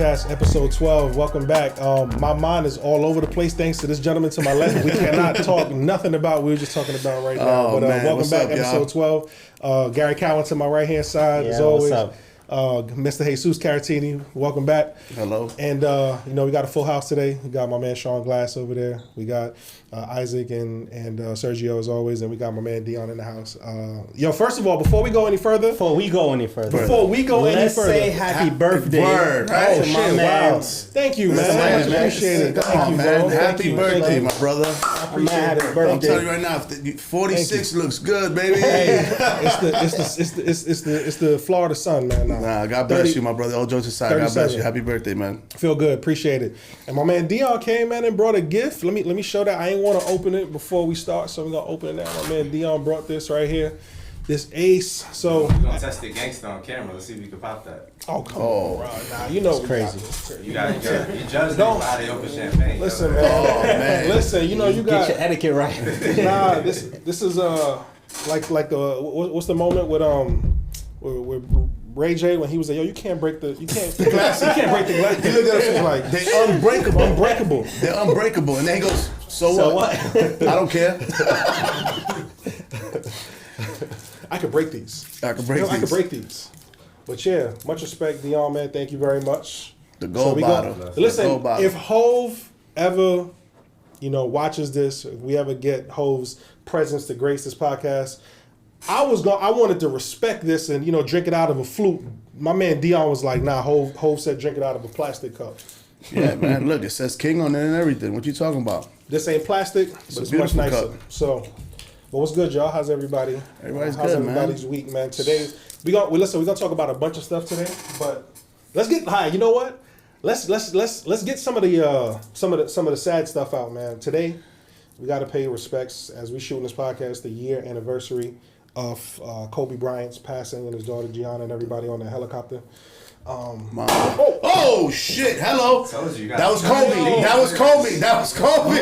Podcast, episode 12. Welcome back. My mind is all over the place thanks to this gentleman to my left. We cannot talk nothing about what we were just talking about right now. Oh, man. Welcome What's back, up, episode y'all? 12. Gary Cowan to my right-hand side, as always. What's up? Mr. Jesus Caratini, welcome back. Hello. And, we got a full house today. We got my man Sean Glass over there. We got Isaac and Sergio, as always. And we got my man Dion in the house. First of all, before we go any further. Let's say happy birthday. Word. Oh, to shit, my wow. mans. Thank you, man. Man, Much appreciated. Come Thank on, you, man. bro. Happy birthday, my brother. Man, happy I'm birthday. telling you right now, 46 looks good, baby. Hey, it's the Florida sun, man. Nah, God bless you, my brother. All jokes aside, God bless 37. you. Happy birthday, man. Feel good, appreciate it. And my man Dion came, man, and brought a gift. Let me show that. I ain't want to open it before we start, so we're gonna open it now. My man Dion brought this right here. This Ace. So we're gonna test the gangster on camera. Let's see if we can pop that. oh come on, bro. Nah, you know It's crazy. You judge them by how they open champagne. Listen, man. Oh, man. Listen, you got Get your etiquette right. nah. This is like the what's the moment with with Ray J when he was like, yo, you can't break the glass. You can't break the glass. He looked at us and was like, They're unbreakable. unbreakable. They're unbreakable. And then he goes, so what? I don't care. I could break these. I can break I could these. break these. But yeah, much respect, Dion, man. Thank you very much. The gold bottle. Listen, The gold bottle. if Hove ever, watches this, if we ever get Hove's presence to grace this podcast, I wanted to respect this and drink it out of a flute. My man Dion was like, nah. Hove said drink it out of a plastic cup. Yeah, man. Look, it says King on it and everything. What you talking about? This ain't plastic, but it's much beautiful nicer. cup. So, well, what's good, y'all? How's everybody? Everybody's How's good, man. everybody's week, man? Today, we're gonna talk about a bunch of stuff today, but let's get high. You know what? Let's get some of the sad stuff out, man. Today, we got to pay respects as we shooting this podcast, the year anniversary of Kobe Bryant's passing and his daughter Gianna and everybody on the helicopter. Oh shit! Hello. Told you, That was Kobe. That was Kobe. That was Kobe.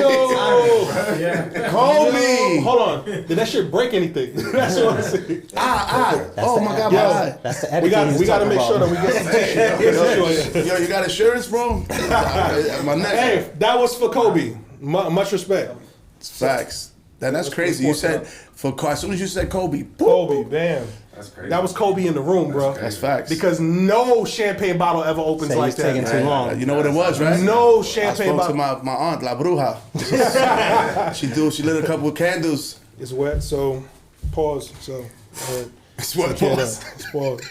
Kobe. Hold on. Did that shit break anything? That's what I'm saying. Oh my God, my eye. That's the We etiquette. got to make sure that we get some tissue. Yo, you got insurance, bro? My neck. Hey, that was for Kobe. Much respect. Facts. That's crazy. You said as soon as you said Kobe, boop. Kobe, damn. That's crazy. That was Kobe in the room, bro. That's facts. Because no champagne bottle ever opens Say like he's taking that. too long. You know what it was, right? No I champagne spoke to bottle. my aunt, La Bruja. She lit a couple of candles. It's wet, so pause. So It's what it yeah, was. pause.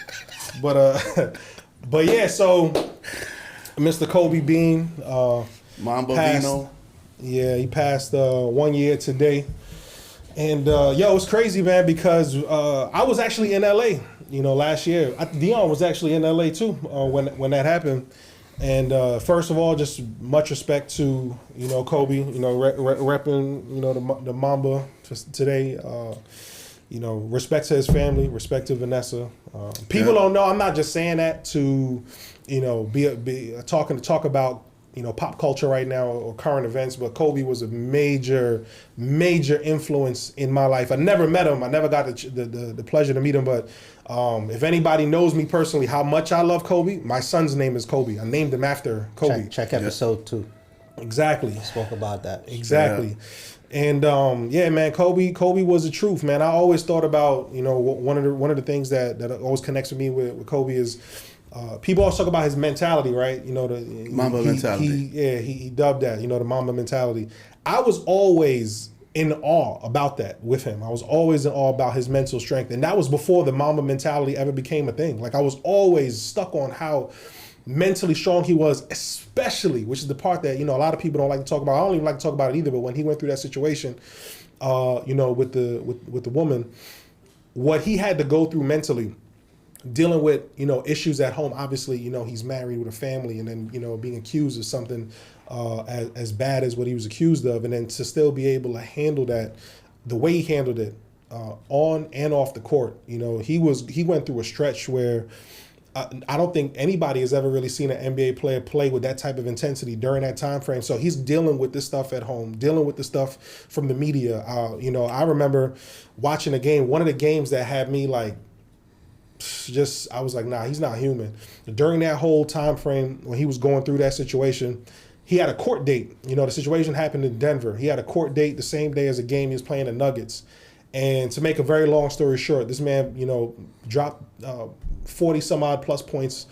But yeah, so Mr. Kobe Bean, Mambo passed. Vino. Yeah, he passed 1 year today. And it's crazy, man, because I was actually in LA, last year. Dion was actually in LA too when that happened. And first of all, just much respect to Kobe, repping the Mamba today. Respect to his family, respect to Vanessa. People don't know. I'm not just saying that to be talk about pop culture right now or current events, but Kobe was a major influence in my life. I never met him. I never got the pleasure to meet him, but if anybody knows me personally, how much I love Kobe, my son's name is Kobe. I named him after Kobe. Check episode 2. Exactly. Spoke about that. Exactly. Yeah. And man, Kobe was the truth, man. I always thought about, one of the things that always connects with me with Kobe is people always talk about his mentality, right? The Mamba mentality. He dubbed that, the Mamba mentality. I was always in awe about that with him. I was always in awe about his mental strength. And that was before the Mamba mentality ever became a thing. Like, I was always stuck on how mentally strong he was, especially, which is the part that, a lot of people don't like to talk about. I don't even like to talk about it either, but when he went through that situation, with the woman, what he had to go through mentally, dealing with issues at home. Obviously, he's married with a family, and then being accused of something as bad as what he was accused of, and then to still be able to handle that the way he handled it on and off the court. He went through a stretch where I don't think anybody has ever really seen an NBA player play with that type of intensity during that time frame. So he's dealing with this stuff at home, dealing with the stuff from the media. I remember watching a game, one of the games that had me like I was like, nah, he's not human. During that whole time frame when he was going through that situation, he had a court date. You know, the situation happened in Denver. He had a court date the same day as a game he was playing the Nuggets. And to make a very long story short, this man, you know, dropped 40 some odd plus points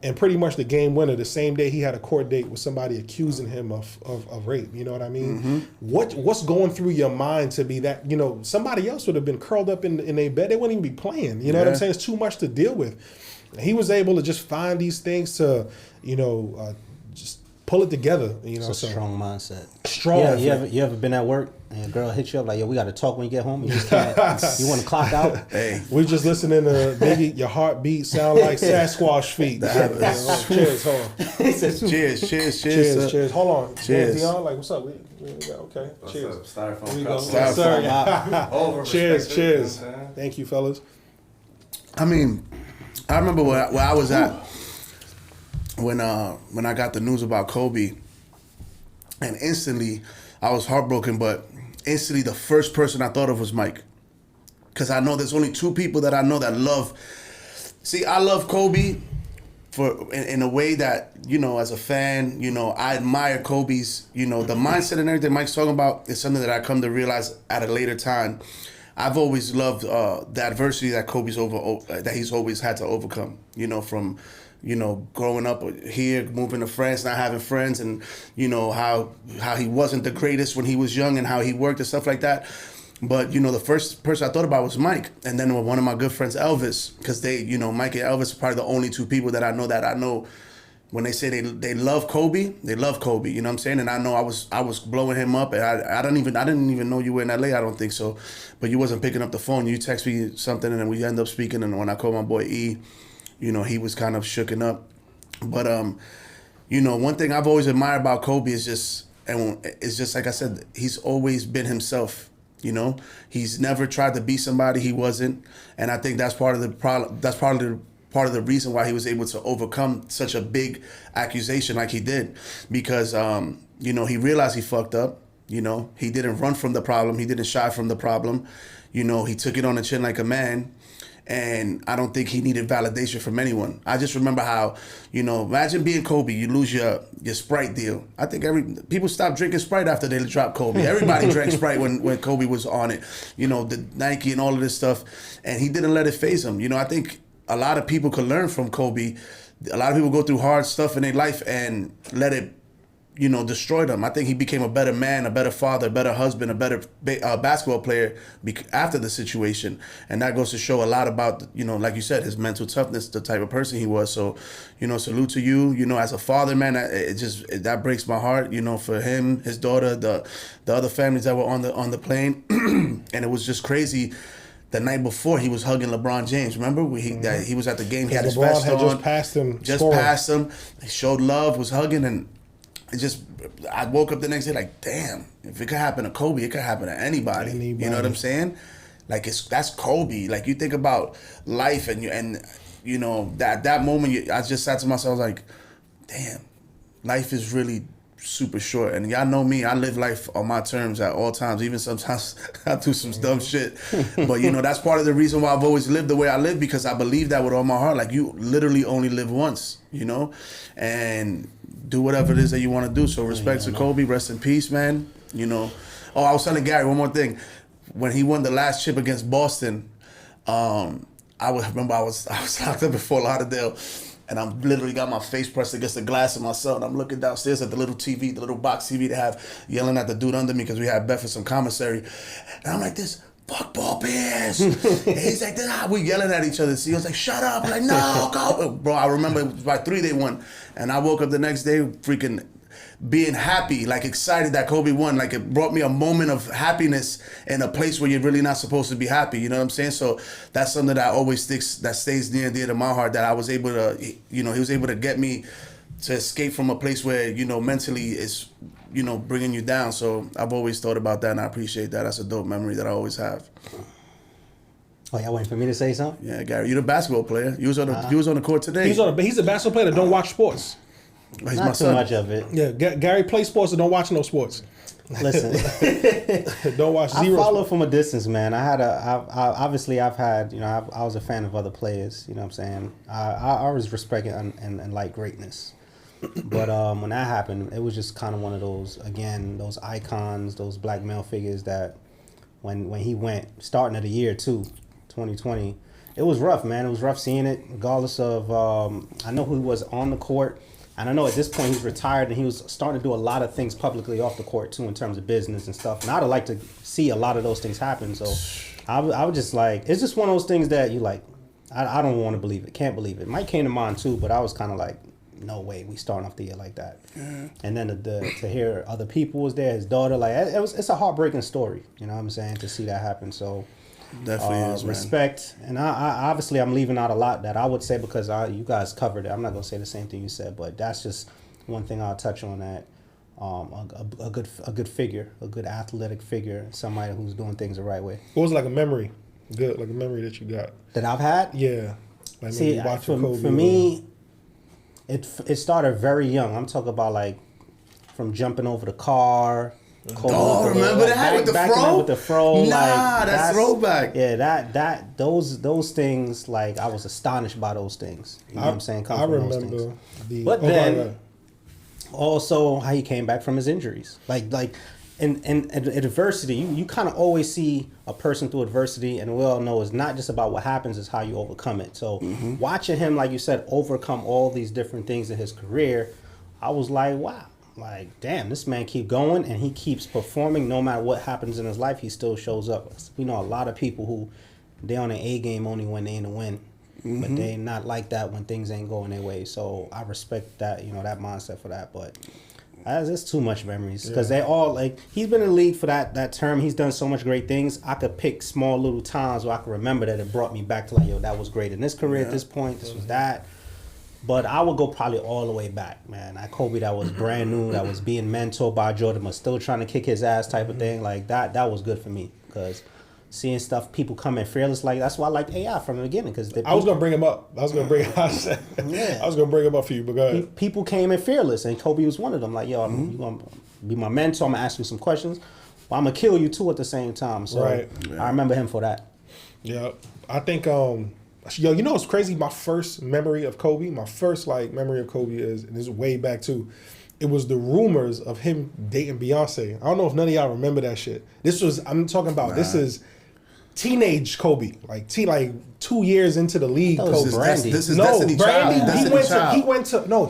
and pretty much the game winner the same day he had a court date with somebody accusing him of rape. You know what I mean? Mm-hmm. What's going through your mind to be that, you know, somebody else would have been curled up in their bed. They wouldn't even be playing. You know what I'm saying? It's too much to deal with. He was able to just find these things to, you know, just pull it together. You know, it's a strong mindset. Strong. Yeah, you ever been at work and a girl hits you up like, yo, we got to talk when you get home. You just can't. You want to clock out? Hey, we just listening to Biggie. Your heartbeat sound like Sasquatch feet. Cheers, hold on. Cheers. Hold on. Cheers. Dion, like, what's up? Okay. What's cheers. up? Styrofoam Here we cups. go. Yes, sir. Over Cheers. respected, you know what I'm Cheers. saying? Thank you, fellas. I mean, I remember where I was at when I got the news about Kobe, and instantly I was heartbroken. But instantly, the first person I thought of was Mike, because I know there's only two people that I know that love. See, I love Kobe in a way that, you know, as a fan, you know, I admire Kobe's, you know, the mindset and everything Mike's talking about is something that I come to realize at a later time. I've always loved the adversity that that he's always had to overcome, you know, from, you know, growing up here, moving to France, not having friends, and, you know, how he wasn't the greatest when he was young and how he worked and stuff like that. But, you know, the first person I thought about was Mike. And then one of my good friends, Elvis, because they, you know, Mike and Elvis are probably the only two people that I know when they say they love Kobe, they love Kobe, you know what I'm saying? And I know I was blowing him up, and I didn't even know you were in LA, I don't think so. But you wasn't picking up the phone. You text me something, and then we end up speaking, and when I called my boy E, you know, he was kind of shooken up. But you know, one thing I've always admired about Kobe is just like I said, he's always been himself. You know, he's never tried to be somebody he wasn't, and I think that's part of the problem. That's part of the reason why he was able to overcome such a big accusation like he did, because you know, he realized he fucked up. You know, he didn't run from the problem. He didn't shy from the problem. You know, he took it on the chin like a man. And I don't think he needed validation from anyone. I just remember how, you know, imagine being Kobe, you lose your Sprite deal. I think people stopped drinking Sprite after they dropped Kobe. Everybody drank Sprite when Kobe was on it. You know, the Nike and all of this stuff. And he didn't let it faze him. You know, I think a lot of people could learn from Kobe. A lot of people go through hard stuff in their life and let it, you know, destroy them. I think he became a better man, a better father, a better husband, a better basketball player after the situation. And that goes to show a lot about, you know, like you said, his mental toughness, the type of person he was. So, you know, salute to you. You know, as a father, man, that breaks my heart, you know, for him, his daughter, the other families that were on the plane. And it was just crazy. The night before, he was hugging LeBron James. Remember, that he was at the game. He had his vest on. Just passed him. He showed love, was hugging, and I woke up the next day like, damn, if it could happen to Kobe, it could happen to anybody. You know what I'm saying? Like, that's Kobe. Like, you think about life, and you know, that moment, I just sat to myself like, damn, life is really super short. And y'all know me, I live life on my terms at all times. Even sometimes I do some dumb shit. But, you know, that's part of the reason why I've always lived the way I live, because I believe that with all my heart. Like, you literally only live once, you know? And do whatever it is that you want to do. So respect to Kobe, rest in peace, man. You know. Oh, I was telling Gary one more thing. When he won the last chip against Boston, I was locked up in Fort Lauderdale, and I'm literally got my face pressed against the glass of my cell, and I'm looking downstairs at the little TV, the little box TV they have, yelling at the dude under me because we had bet for some commissary, and I'm like this. Fuck ball bears. And he's like, we yelling at each other. So he was like, shut up. I'm like, no, go. Bro, I remember it was by 3 they won. And I woke up the next day freaking being happy, like excited that Kobe won. Like, it brought me a moment of happiness in a place where you're really not supposed to be happy. You know what I'm saying? So that's something that always stays near and dear to my heart, that I was able to, you know, he was able to get me to escape from a place where, you know, mentally is, you know, bringing you down. So I've always thought about that, and I appreciate that. That's a dope memory that I always have. Oh, y'all waiting for me to say something? Yeah, Gary, you're the basketball player. You was on the court today. He's a basketball player that don't watch sports. He's Not my too son. much of it. Yeah, Gary plays sports and don't watch no sports. Listen, Don't watch I zero. follow from a distance, man. Obviously I've had, I was a fan of other players. You know what I'm saying? I always respect and like greatness. But when that happened, it was just kind of one of those, again, those icons, those black male figures that when he went, starting of the year too, 2020, it was rough, man. It was rough seeing it, regardless of, I know who was on the court. And I know at this point he's retired and he was starting to do a lot of things publicly off the court too in terms of business and stuff. And I'd like to see a lot of those things happen. So I was just like, it's just one of those things that you like, I don't want to believe it. Can't believe it. Mike came to mind too, but I was kind of like, no way, we starting off the year like that. Yeah. And then to hear other people was there, his daughter, like it's a heartbreaking story. You know what I'm saying? To see that happen. So definitely is, respect. And I obviously I'm leaving out a lot that I would say because you guys covered it. I'm not gonna say the same thing you said, but that's just one thing I'll touch on that. A good figure, a good athletic figure, somebody who's doing things the right way. What was like a memory? Good, like a memory that you got. That I've had? Yeah. Like see, for me, it started very young. I'm talking about like from jumping over the car. Remember that with the fro? With the fro, nah, that's throwback. Yeah, those things, like I was astonished by those things. You know what I'm saying? I remember but then also how he came back from his injuries. Like in adversity, you kind of always see a person through adversity, and we all know it's not just about what happens, it's how you overcome it. So watching him, like you said, overcome all these different things in his career, I was like, wow. Like, damn, this man keep going and he keeps performing no matter what happens in his life. He still shows up. We know a lot of people who they on an A game only when they in the win, but they not like that when things ain't going their way. So I respect that, that mindset for that. But it's too much memories because they all like he's been in the league for that term. He's done so much great things. I could pick small little times where I can remember that it brought me back to like, yo, that was great in this career at this point. This was that. But I would go probably all the way back, man. That Kobe that was brand new, that was being mentored by Jordan, but still trying to kick his ass type of thing. Like, that was good for me. Because seeing people come in fearless, like, that's why I liked AI from the beginning. Cause I was going to bring him up. I was going to bring him up for you, but go ahead. People came in fearless, and Kobe was one of them. Like, yo, you're going to be my mentor. I'm going to ask you some questions. But I'm going to kill you, too, at the same time. So I remember him for that. Yeah. I think... Yo, you know what's crazy? My first memory of Kobe is, and this is way back too, it was the rumors of him dating Beyonce. I don't know if none of y'all remember that shit. This is teenage Kobe, like 2 years into the league. Kobe. This is Destiny Child.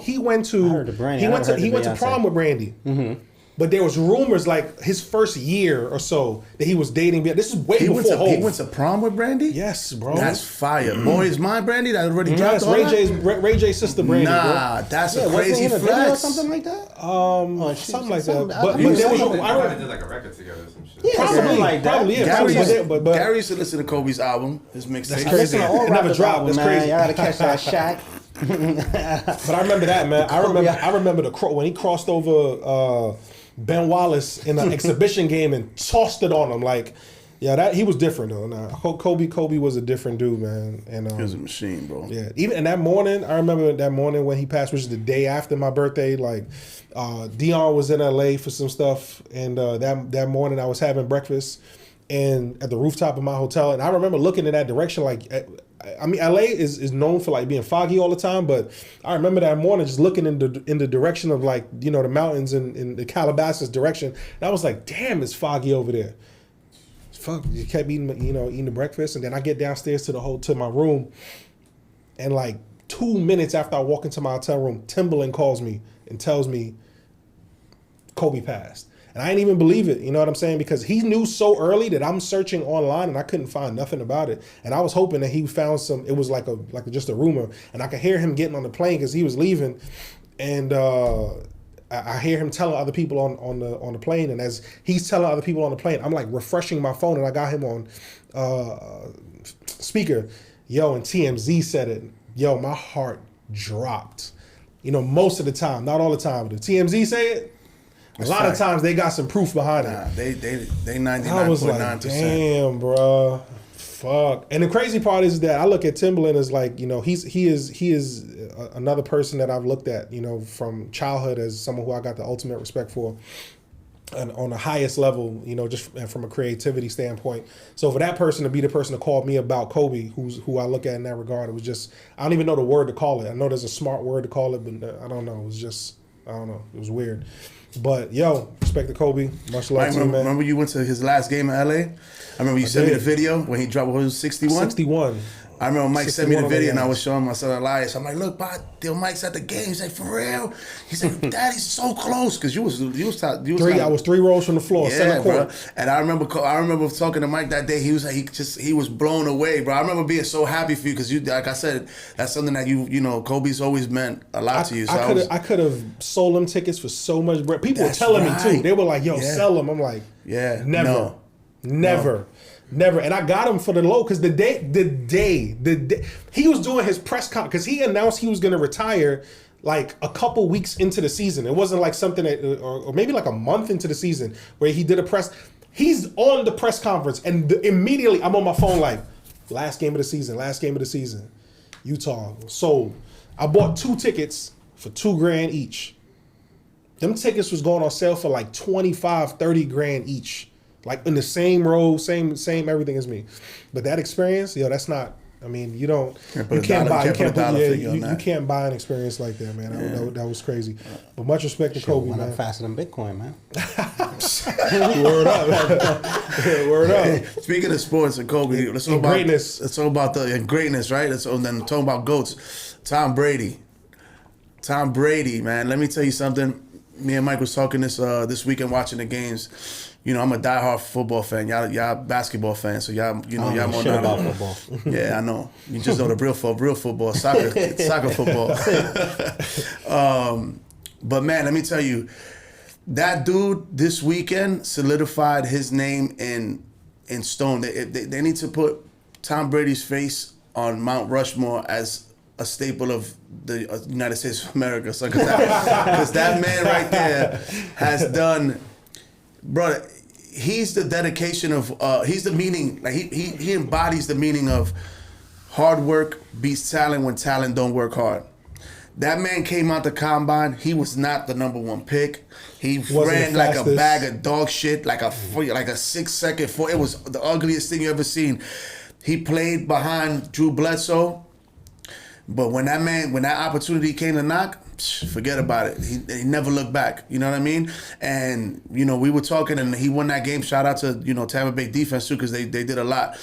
He went to prom with Brandy. Mm-hmm. But there was rumors like his first year or so that he was dating. This is way before Hov. He went to prom with Brandy? Yes, bro. That's fire. Boy, is mine Brandy that already dropped all Ray J's sister Brandy, bro. That's a crazy flex. Or something like that? Something like that. But there was I did like a record together or some shit. Yeah, something like that. Gary used to listen to Kobe's album, his mixtape. That's crazy. It never dropped. That's crazy. Y'all gotta catch that Shaq. But I remember that, man. I remember when he crossed over Ben Wallace in an exhibition game and tossed it on him. Like, yeah, he was different though. Nah, Kobe was a different dude, man. And he was a machine, bro. Yeah, even in that morning, I remember that morning when he passed, which is the day after my birthday. Like, Dion was in LA for some stuff, and that morning I was having breakfast and at the rooftop of my hotel, and I remember looking in that direction. Like, I mean, LA is known for like being foggy all the time, but I remember that morning just looking in the direction of like, the mountains in the Calabasas direction, and I was like, damn, it's foggy over there. Fuck, you kept eating the breakfast, and then I get downstairs to my room, and like 2 minutes after I walk into my hotel room, Timberland calls me and tells me Kobe passed. And I didn't even believe it, you know what I'm saying? Because he knew so early that I'm searching online and I couldn't find nothing about it. And I was hoping that he found it was like just a rumor. And I could hear him getting on the plane because he was leaving. And I hear him telling other people on the plane. And as he's telling other people on the plane, I'm like refreshing my phone and I got him on speaker. Yo, and TMZ said it. Yo, my heart dropped. Most of the time, not all the time, but if TMZ say it, a lot of times they got some proof behind it. They 99.9%. I was like, damn, bro, fuck. And the crazy part is that I look at Timberland as like, he is another person that I've looked at, from childhood as someone who I got the ultimate respect for. on the highest level, just from a creativity standpoint. So for that person to be the person to call me about Kobe, who I look at in that regard, it was just, I don't even know the word to call it. I know there's a smart word to call it, but I don't know. It was just, I don't know. It was weird. But respect to Kobe. Much love to you, man. Remember you went to his last game in LA? I remember you sent me the video when he dropped, what was it, 61? 61. I remember Mike sent me the video and I was showing my son Elias. I'm like, look, Mike's at the game. He's like, for real? He said, Daddy's so close. Because I was 3 rows from the floor, center court. Bro. And I remember talking to Mike that day. He was like, he was blown away, bro. I remember being so happy for you because like I said, that's something that Kobe's always meant a lot to you. So I could have sold them tickets for so much bread. People were telling me too. They were like, sell them. I'm like, never. Never. And I got him for the low because the day he was doing his press conference, because he announced he was going to retire like a couple weeks into the season. It wasn't like something or maybe like a month into the season where he did a press. He's on the press conference and immediately I'm on my phone like, last game of the season, Utah sold. I bought 2 tickets for $2,000 each. Them tickets was going on sale for like 25, 30 grand each. Like in the same row, same everything as me. But that experience, that's not, I mean, you can't buy an experience like that, man. That was crazy. But much respect to Kobe, man. Faster than Bitcoin, man. Word up. Word up. Speaking of sports and Kobe, let's talk about greatness. Let's talk about the greatness, right? Then talking about GOATs. Tom Brady, man. Let me tell you something. Me and Mike was talking this weekend watching the games. I'm a diehard football fan. Y'all basketball fans, so y'all y'all more shit about football. Yeah, I know. You just know the real football, soccer football. But man, let me tell you, that dude this weekend solidified his name in stone. They need to put Tom Brady's face on Mount Rushmore as a staple of the United States of America. So, because that man right there has done, bro. He's the dedication of. He's the meaning. Like he embodies the meaning of hard work beats talent when talent don't work hard. That man came out the combine. He was not the number 1 pick. He ran like a bag of dog shit, like a 6-second 4. It was the ugliest thing you ever seen. He played behind Drew Bledsoe. But when that opportunity came to knock, forget about it. He never looked back. You know what I mean? And, we were talking and he won that game. Shout out to, Tampa Bay defense too, because they did a lot.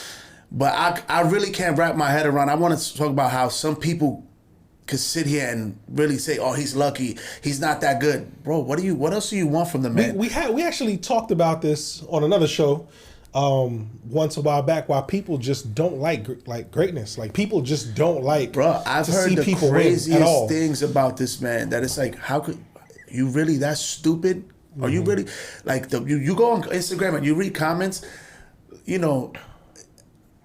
But I really can't wrap my head around. I want to talk about how some people could sit here and really say, oh, he's lucky. He's not that good. Bro, what else do you want from the man? We actually talked about this on another show. Once a while back, why people just don't like greatness. Like people just don't like. Bro, I've heard the craziest things about this man. That it's like, how could you really that stupid? Are you really like you go on Instagram and you read comments?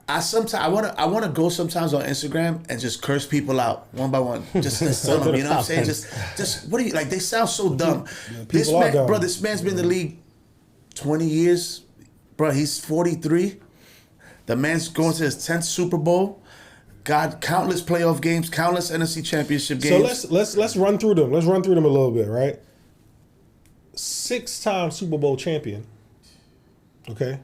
I want to go sometimes on Instagram and just curse people out one by one. Just tell them, you know what I'm saying? Just what do you like? They sound so dumb. This man's been in the league 20 years. Bro, he's 43. The man's going to his 10th Super Bowl. Got countless playoff games, countless NFC Championship games. So let's run through them. Let's run through them a little bit, right? 6-time Super Bowl champion. Okay.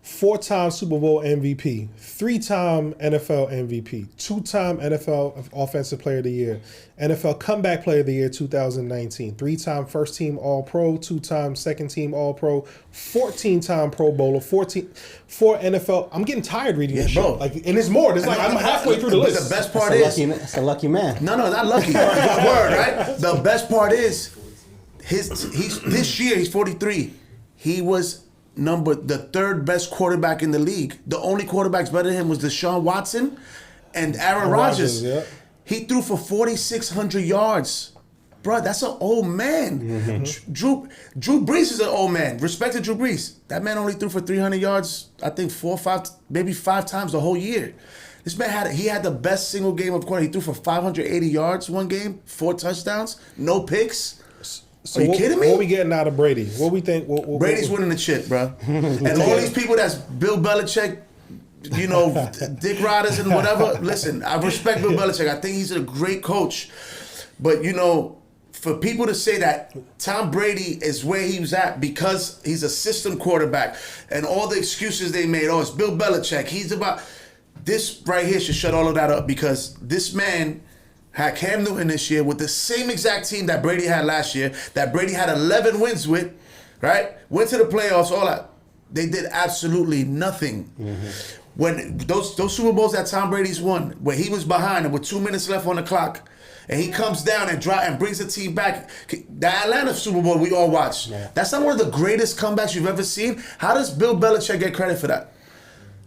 4-time Super Bowl MVP, 3-time NFL MVP, 2-time NFL Offensive Player of the Year, NFL Comeback Player of the Year 2019, 3-time First Team All-Pro, 2-time Second Team All-Pro, 14-time Pro Bowler, 4 NFL. I'm getting tired reading this shit. Like, and it's more. It's like I'm halfway through the list. The best part is it's a lucky man. No, not lucky. Word, right? The best part is this year he's 43. He was the 3rd best quarterback in the league. The only quarterbacks better than him was Deshaun Watson and Aaron Rodgers. Yeah. He threw for 4,600 yards. Bro, that's an old man. Drew Brees is an old man. Respect to Drew Brees. That man only threw for 300 yards, I think 4 or 5, maybe 5 times the whole year. This man had the best single game of quarter. He threw for 580 yards one game, 4 touchdowns, no picks. So are you kidding me? What we getting out of Brady? What we think? Brady's winning the shit, bro. And all these people that's Bill Belichick, Dick Riders and whatever. Listen, I respect Bill Belichick. I think he's a great coach. But, for people to say that Tom Brady is where he was at because he's a system quarterback and all the excuses they made, it's Bill Belichick, he's about... This right here should shut all of that up because this man had Cam Newton this year with the same exact team that Brady had last year, that Brady had 11 wins with, right? Went to the playoffs, all that. They did absolutely nothing. When those Super Bowls that Tom Brady's won, where he was behind and with 2 minutes left on the clock, and he comes down and brings the team back. The Atlanta Super Bowl we all watched. Yeah. That's not one of the greatest comebacks you've ever seen. How does Bill Belichick get credit for that?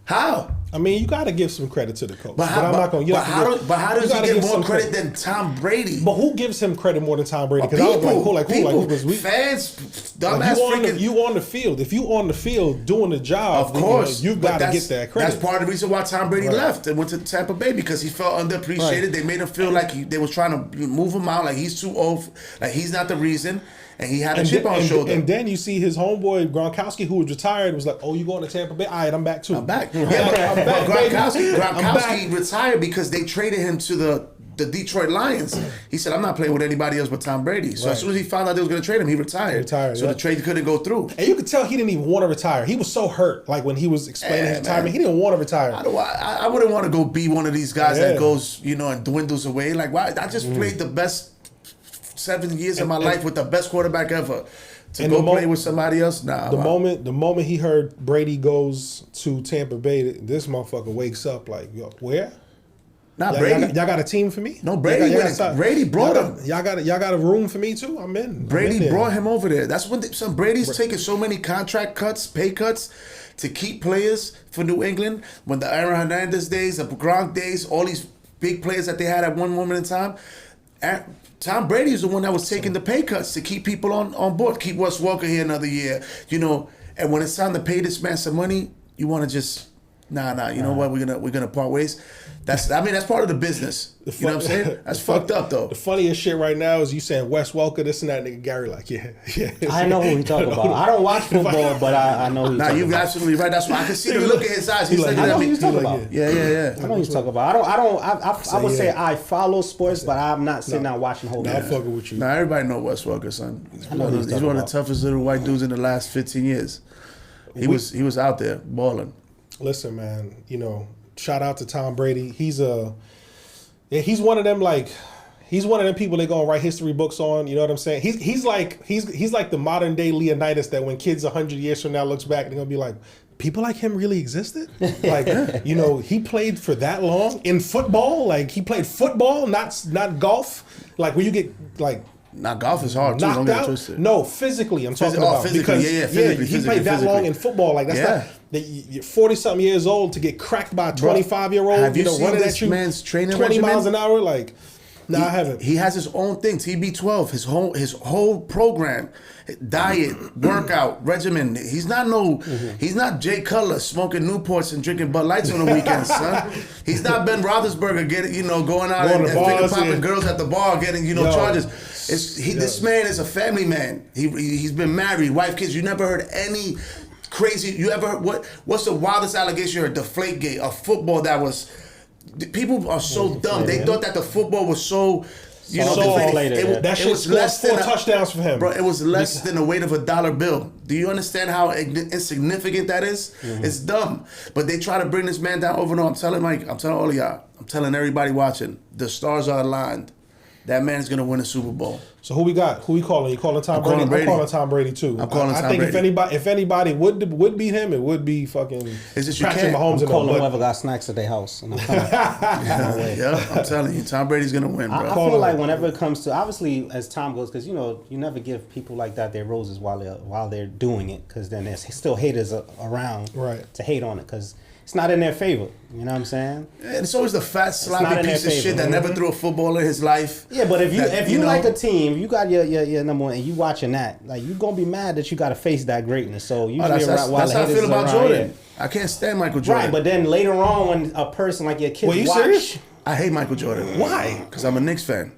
How? I mean, you got to give some credit to the coach. But how does he get more credit than Tom Brady? But who gives him credit more than Tom Brady? Because I was who? Fans, dumbass freaking. You on the field. If you on the field doing the job, of course, you got to get that credit. That's part of the reason why Tom Brady left and went to Tampa Bay because he felt underappreciated. Right. They made him feel like they was trying to move him out, like he's too old, like he's not the reason. And he had a chip on his shoulder. And then you see his homeboy, Gronkowski, who was retired, was like, oh, you going to Tampa Bay? All right, I'm back too. I'm back. Yeah, but Gronkowski retired because they traded him to the Detroit Lions. He said, I'm not playing with anybody else but Tom Brady. So as soon as he found out they was going to trade him, he retired. So the trade couldn't go through. And you could tell he didn't even want to retire. He was so hurt. Like when he was explaining his retirement, he didn't want to retire. I wouldn't want to go be one of these guys that goes, and dwindles away. Like, why? I just played the best 7 years of my life with the best quarterback ever. To go play with somebody else? Nah. The moment he heard Brady goes to Tampa Bay, this motherfucker wakes up like, yo, where? Not Brady. Y'all got a team for me? No, Brady. Brady brought him. Y'all got a room for me too? I'm in. Brady brought him over there. That's when Brady's taking so many contract cuts, pay cuts, to keep players for New England. When the Aaron Hernandez days, the Gronk days, all these big players that they had at one moment in time. Tom Brady is the one that was taking the pay cuts to keep people on board, keep Wes Welker here another year, And when it's time to pay this man some money, you want to just, you know what? We're gonna part ways. That's part of the business. You know what I'm saying? That's fucked up though. The funniest shit right now is you saying Wes Welker, this and that. Nigga Gary like, yeah. I know who he talking about. I don't watch football, but I know who he's talking about. You're absolutely right. That's why I can see the look in his eyes. He's looking at me. I know who he's talking about. Yeah. I know who he's talking about. I would say I follow sports, but I'm not sitting down watching whole games. I'm fucking with you. Nah, everybody know Wes Welker, son. He's one of the toughest little white dudes in the last 15 years. He was out there balling. Listen, man, shout out to Tom Brady. He's one of them people they're gonna write history books on. You know what I'm saying? He's like the modern day Leonidas that when kids 100 years from now looks back, they're gonna be like, people like him really existed? Like, he played for that long in football. Like he played football, not golf. Like when you get like. Now golf is hard too. Don't get it twisted. No, physically I'm talking about. Physically, physically, he played that long in football. Like that's not. You're 40-something years old to get cracked by a 25-year-old. Have you seen this man's training 20 regimen? miles an hour? Like, no, I haven't. He has his own thing. TB12, his whole program, diet, workout regimen. He's not Jay Cutler smoking Newports and drinking Bud Lights on the weekends, son. He's not Ben Roethlisberger going out and finger popping girls at the bar, getting charges. This man is a family man. He's been married, wife, kids. You never heard any crazy. You ever heard what's the wildest allegation you heard? Deflategate, a football that was. People are so dumb. They thought that the football was so. That shit was less than 4 touchdowns for him, bro. It was less than the weight of a dollar bill. Do you understand how insignificant that is? Mm-hmm. It's dumb. But they try to bring this man down over. No, I'm telling all of y'all. I'm telling everybody watching. The stars are aligned. That man's gonna win a Super Bowl. So who we got? Who we calling? You calling Tom Brady? I'm calling Tom Brady too. I'm calling Tom Brady. If anybody would beat him, it would be fucking Patrick Mahomes. I'm calling whoever got snacks at their house. And I'm I'm telling you, Tom Brady's gonna win, bro. I feel like whenever it comes to, obviously as time goes, because you never give people like that their roses while they're doing it, because then there's still haters around to hate on it, because it's not in their favor. You know what I'm saying? And it's always the fat, sloppy piece of shit that never threw a football in his life. Yeah, but if you like a team, you got your number one, and you watching that, like you're gonna be mad that you got to face that greatness. So usually that's how I feel about Jordan. I can't stand Michael Jordan. Right, but then later on, when a person like your kids serious? I hate Michael Jordan. Why? Because I'm a Knicks fan.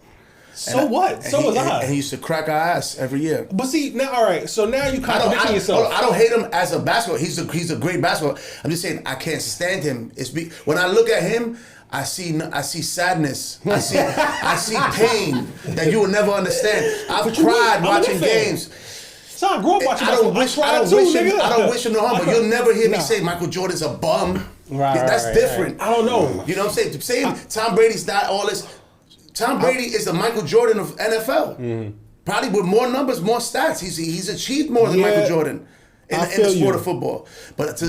So what? So was I. And he used to crack our ass every year. But see, now, all right, so now you contradicting yourself. I don't hate him as a basketball. He's a great basketball. I'm just saying I can't stand him. When I look at him, I see sadness. I see pain that you will never understand. I've cried watching games. So I grew up watching I don't wish him no harm, but you'll never hear me say Michael Jordan's a bum. That's different. I don't know. You know what I'm saying? Tom Brady's not all this. Tom Brady is the Michael Jordan of NFL. Probably with more numbers, more stats. He's achieved more than Michael Jordan in the sport of football. But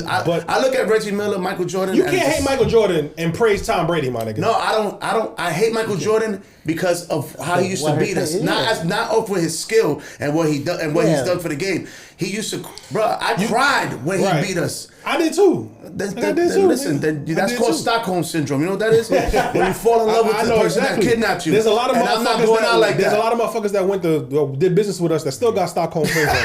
I look at Reggie Miller, Michael Jordan. You can't hate Michael Jordan and praise Tom Brady, my nigga. No, I don't. I hate Michael Jordan because of how he used to beat us. Not over his skill and what he done and what he's done for the game. He used to, bro. I cried when he beat us. I did too. Listen, that's called Stockholm syndrome. You know what that is? When you fall in love with the person that kidnapped you. There's a lot of motherfuckers. I'm not going out like that. There's a lot of motherfuckers that did business with us that still got Stockholm syndrome.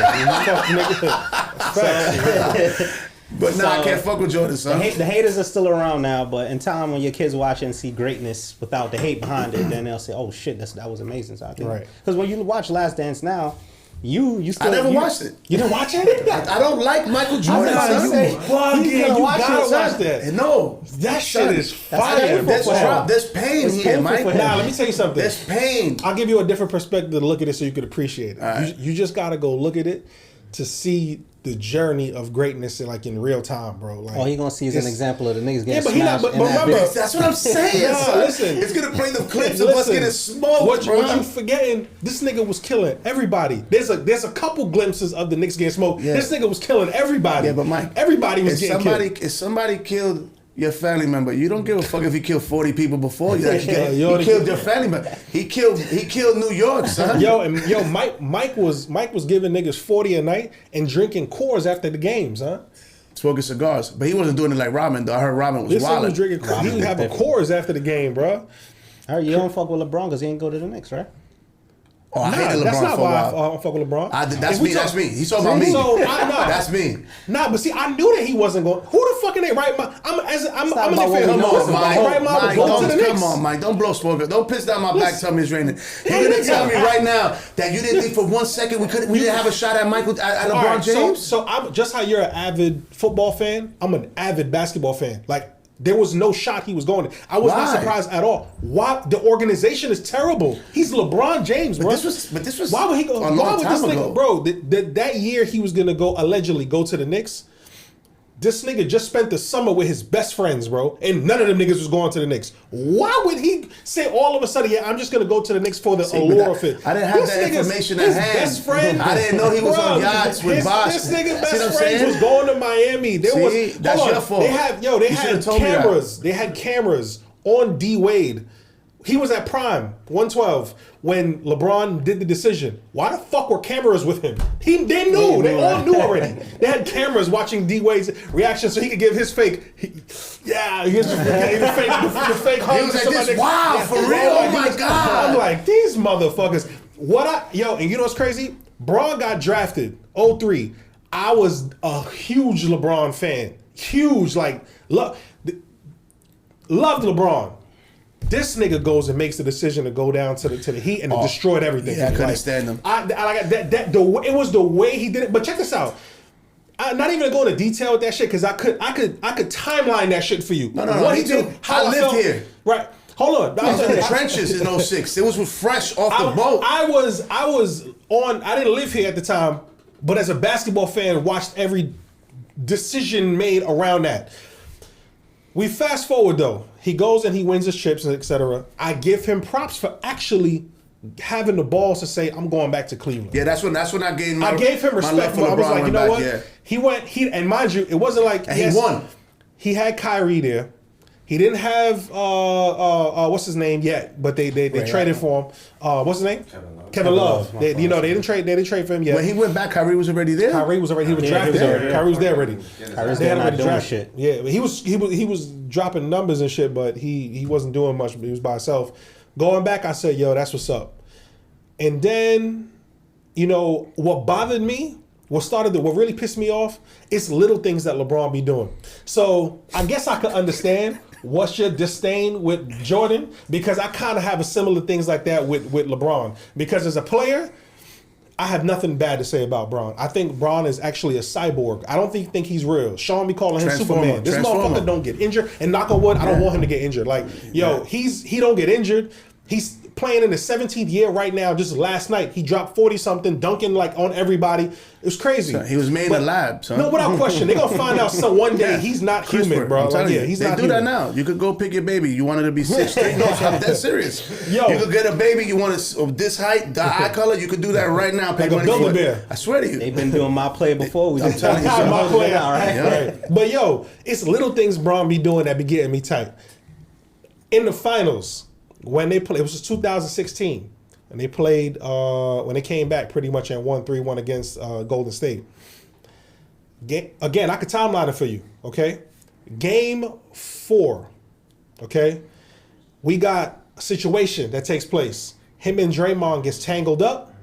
But now I can't fuck with Jordan, son. The haters are still around now, but in time when your kids watch and see greatness without the hate behind it, then they'll say, "Oh shit, that was amazing." So I think, right? Because when you watch Last Dance now, you still I never watched it. You didn't watch it? I don't like Michael Jordan. You gotta watch that. No, that shit is fire. There's pain here, Mike. Nah, let me tell you something. There's pain. I'll give you a different perspective to look at it so you could appreciate it. Right. You just gotta go look at it to see the journey of greatness in real time, bro. Like, all he gonna see is an example of the niggas getting but smashed. But remember, that's what I'm saying. Listen, it's gonna play the clips of us getting smoked, bro. What you forgetting? This nigga was killing everybody. There's a couple glimpses of the Knicks getting smoked. Yeah. This nigga was killing everybody. Yeah, but Mike, everybody was getting killed. If somebody killed your family member, you don't give a fuck if he killed 40 people before you. He killed your family member. He killed New York, son. Mike was giving niggas 40 a night and drinking Coors after the games, huh? Smoking cigars, but he wasn't doing it like Robin. Though I heard Robin was wild. He was having Coors after the game, bro. All right, you don't fuck with LeBron because he ain't go to the Knicks, right? Oh, I hated LeBron that's not for a why while. I fuck with LeBron. That's me. He's talking about me. So that's me. Nah, but see, I knew that he wasn't going. Who the fuck ain't right? I'm a Knicks fan. Come on, Mike. Don't blow smoke. Don't piss down my back. Tell me it's raining. You're gonna tell me right now that you didn't think for 1 second we didn't have a shot at LeBron James? So I'm just how you're an avid football fan. I'm an avid basketball fan. Like, there was no shot he was going to. I was not surprised at all. Why? The organization is terrible. He's LeBron James, bro. But this was why would he go? a long time ago, bro? That year he was gonna allegedly go to the Knicks. This nigga just spent the summer with his best friends, bro, and none of them niggas was going to the Knicks. Why would he say all of a sudden, yeah, I'm just gonna go to the Knicks for the allure of it? I didn't have that information at hand. Best friend, I didn't know he was on yachts with Bosh. This nigga's best friend was going to Miami. That's your fault. They had cameras. They had cameras on D Wade. He was at Prime 112 when LeBron did the decision. Why the fuck were cameras with him? They knew. They all knew already. They had cameras watching D Wade's reaction so he could give his fake. The fake hugs. He was like this. Wow, for real? Oh my god! I'm like, these motherfuckers. And you know what's crazy? Braun got drafted 03. I was a huge LeBron fan. Huge, loved LeBron. This nigga goes and makes the decision to go down to the Heat and destroyed everything. Yeah, I couldn't stand him. It was the way he did it. But check this out. I'm not even gonna go into detail with that shit because I could timeline that shit for you. No. I lived here. Right. Hold on. I was in the trenches in 06. It was fresh off the boat. I didn't live here at the time, but as a basketball fan, watched every decision made around that. We fast forward though. He goes and he wins his chips, etc. I give him props for actually having the balls to say, I'm going back to Cleveland. Yeah, that's when I gave him respect. I was like, you know what? Yeah. And mind you, it wasn't like he won. He had Kyrie there. He didn't have what's his name yet, but they traded for him. What's his name? Kevin Love. They didn't trade for him yet. When he went back, Kyrie was already there. He was drafted. Kyrie was there already. Kyrie's there not doing shit. Yeah, but he was dropping numbers and shit, but he wasn't doing much. But he was by himself. Going back, I said, yo, that's what's up. And then, what bothered me what really pissed me off is little things that LeBron be doing. So I guess I could understand what's your disdain with Jordan, because I kind of have a similar things like that with LeBron. Because as a player, I have nothing bad to say about Bron. I think Bron is actually a cyborg. I don't think he's real. Sean be calling him Superman. This motherfucker don't get injured. And knock on wood, I don't want him to get injured. Like, yo, he don't get injured. He's playing in his 17th year right now. Just last night, he dropped 40-something, dunking like on everybody. It was crazy. He was made in a lab, son. No, without question. They're going to find out one day he's not human, bro. Like, he's not They do human. that now. You could go pick your baby. You wanted to be 6'3". No, I'm dead serious. Yo. You could get a baby. You want it of this height, the eye color. You could do that right now. Pay Like a money for Build-A-Bear. it. I swear to you. They've been doing my play before. We just telling you My player. right? But yo, it's little things Bron be doing that be getting me tight. In the finals, when they played, it was just 2016, and they played when they came back pretty much and won 3-1 against Golden State. Again, I could timeline it for you, okay? Game 4, okay? We got a situation that takes place. Him and Draymond gets tangled up.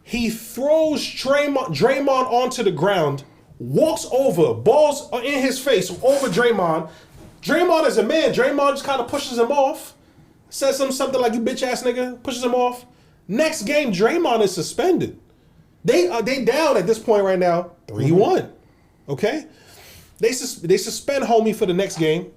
He throws Draymond onto the ground, walks over, balls in his face over Draymond. Draymond is a man. Draymond just kind of pushes him off, says something like, "You bitch ass nigga," pushes him off. Next game, Draymond is suspended. They down at this point right now, 3-1. Okay? They suspend homie for the next game.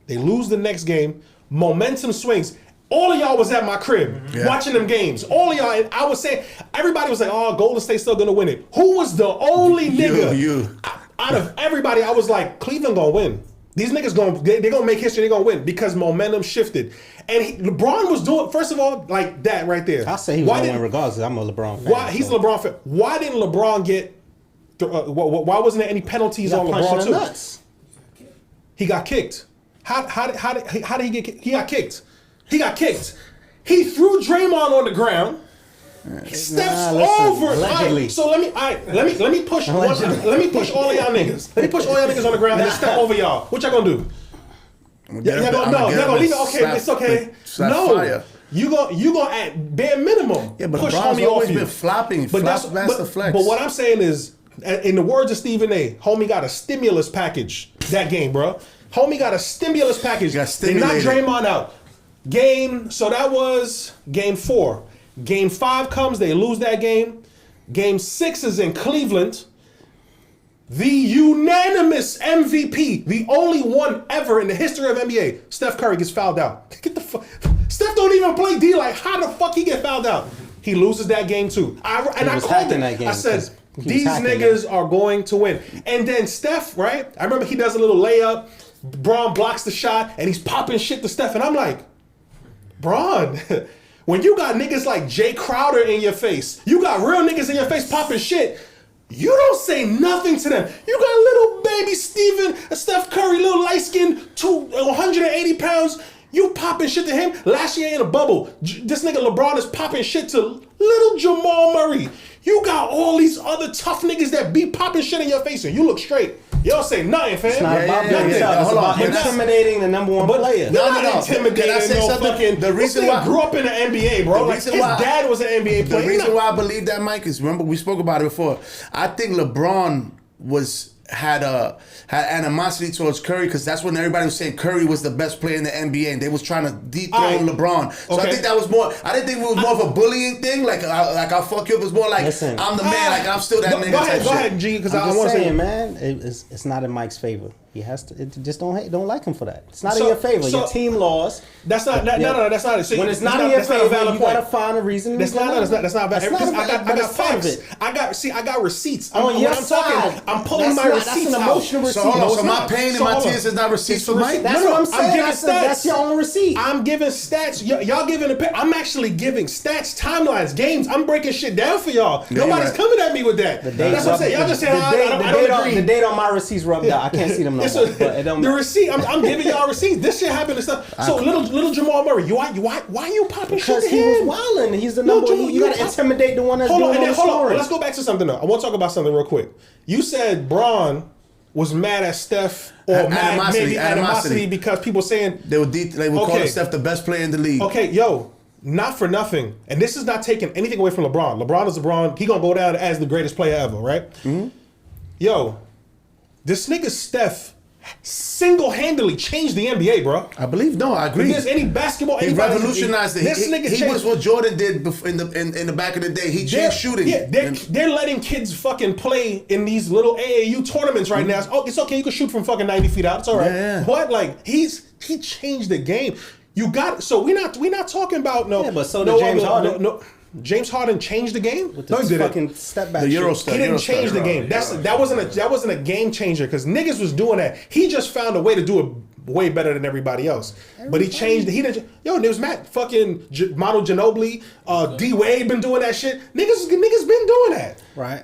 They lose the next game. Momentum swings. All of y'all was at my crib watching them games. All of y'all, and I was saying, everybody was like, "Oh, Golden State's still gonna win it." Who was the only nigga out of everybody? I was like, Cleveland gonna win. These niggas they're gonna make history. They're gonna win because momentum shifted. And LeBron was doing, first of all, like that right there. I say he was gonna win regardless. I'm a LeBron fan. Why he's a LeBron fan? Why didn't LeBron get? Why wasn't there any penalties on LeBron too? Nuts. He got kicked. How did he get kicked? He got kicked. He got kicked. He threw Draymond on the ground. Steps over. Allegedly. Right, so let me push all of y'all niggas. Let me push all y'all niggas on the ground and then step over y'all. What y'all gonna do? Y'all gonna leave it? Okay, it's okay. No. You gonna at bare minimum push homie off you. Been flopping, but what I'm saying is, in the words of Stephen A, homie got a stimulus package that game, bro. Homie got a stimulus package. They knocked Draymond out. So that was game 4. Game 5 comes, they lose that game. Game 6 is in Cleveland. The unanimous MVP, the only one ever in the history of NBA, Steph Curry gets fouled out. Get the fuck. Steph don't even play D. Like, how the fuck he get fouled out? He loses that game too. I called it. I said, these niggas are going to win. And then Steph, right? I remember he does a little layup. Bron blocks the shot, and he's popping shit to Steph. And I'm like, Bron, when you got niggas like Jay Crowder in your face, you got real niggas in your face popping shit, you don't say nothing to them. You got little baby Steph Curry, little light skin, 180 pounds. You popping shit to him. Last year in a bubble, this nigga LeBron is popping shit to little Jamal Murray. You got all these other tough niggas that be popping shit in your face and you look straight. Y'all say nothing, fam. It's not about nothing. It's about intimidating the number one player. No. Intimidating fucking. The reason why I grew up in the NBA, bro. His dad was an NBA player. The reason why I believe that, Mike, is remember we spoke about it before. I think LeBron had animosity towards Curry because that's when everybody was saying Curry was the best player in the NBA and they was trying to dethrone LeBron. So I think that was more. I didn't think it was more of a bullying thing. Like I'll fuck you up. It was more like I'm the man. Like I'm still that nigga. Go ahead, G. Because I want to say, man, it's not in Mike's favor. He has to. Just don't like him for that. It's not in your favor. Your team lost. That's not. No, that's not it. When it's not in your favor, you gotta find a reason. That's not valid. I got facts. I got receipts. On your side, I'm pulling my receipts out. So my pain and my tears is not receipts for Mike? That's what I'm saying. I'm giving stats. That's your own receipt. I'm giving stats. Y'all giving I'm actually giving stats, timelines, games. I'm breaking shit down for y'all. Nobody's coming at me with that. That's what I'm saying. Y'all just saying I don't agree. The date on my receipts rubbed out. I can't see them no more. The receipt. I'm giving y'all receipts. This shit happened and stuff. So little Jamal Murray, why are you popping shit to him? Because he was wilding. He's the number one. You gotta intimidate the one that's doing all the scoring. Let's go back to something else. I want to talk about something real quick. You said Bron was mad at Steph or animosity because people saying they would call Steph the best player in the league. Okay, yo, not for nothing, and this is not taking anything away from LeBron. LeBron is LeBron. He gonna go down as the greatest player ever, right? Mm-hmm. Yo, this nigga Steph single-handedly changed the NBA, bro. I believe I agree. If there's any basketball, he revolutionized it. This nigga he was what Jordan did in the back of the day. He changed shooting. Yeah, they're letting kids fucking play in these little AAU tournaments right now. Oh, it's okay. You can shoot from fucking 90 feet out. It's all right. Yeah. But like he changed the game. You got so we're not talking about no. Yeah, but so did James Harden. No, James Harden changed the game. With the fucking step back. The Euro shit. step. He didn't change the game. That wasn't a game changer because niggas was doing that. He just found a way to do it way better than everybody else. But he changed. He didn't. Yo, there was Matt fucking Manu Ginobili, D Wade been doing that shit. Niggas been doing that. Right.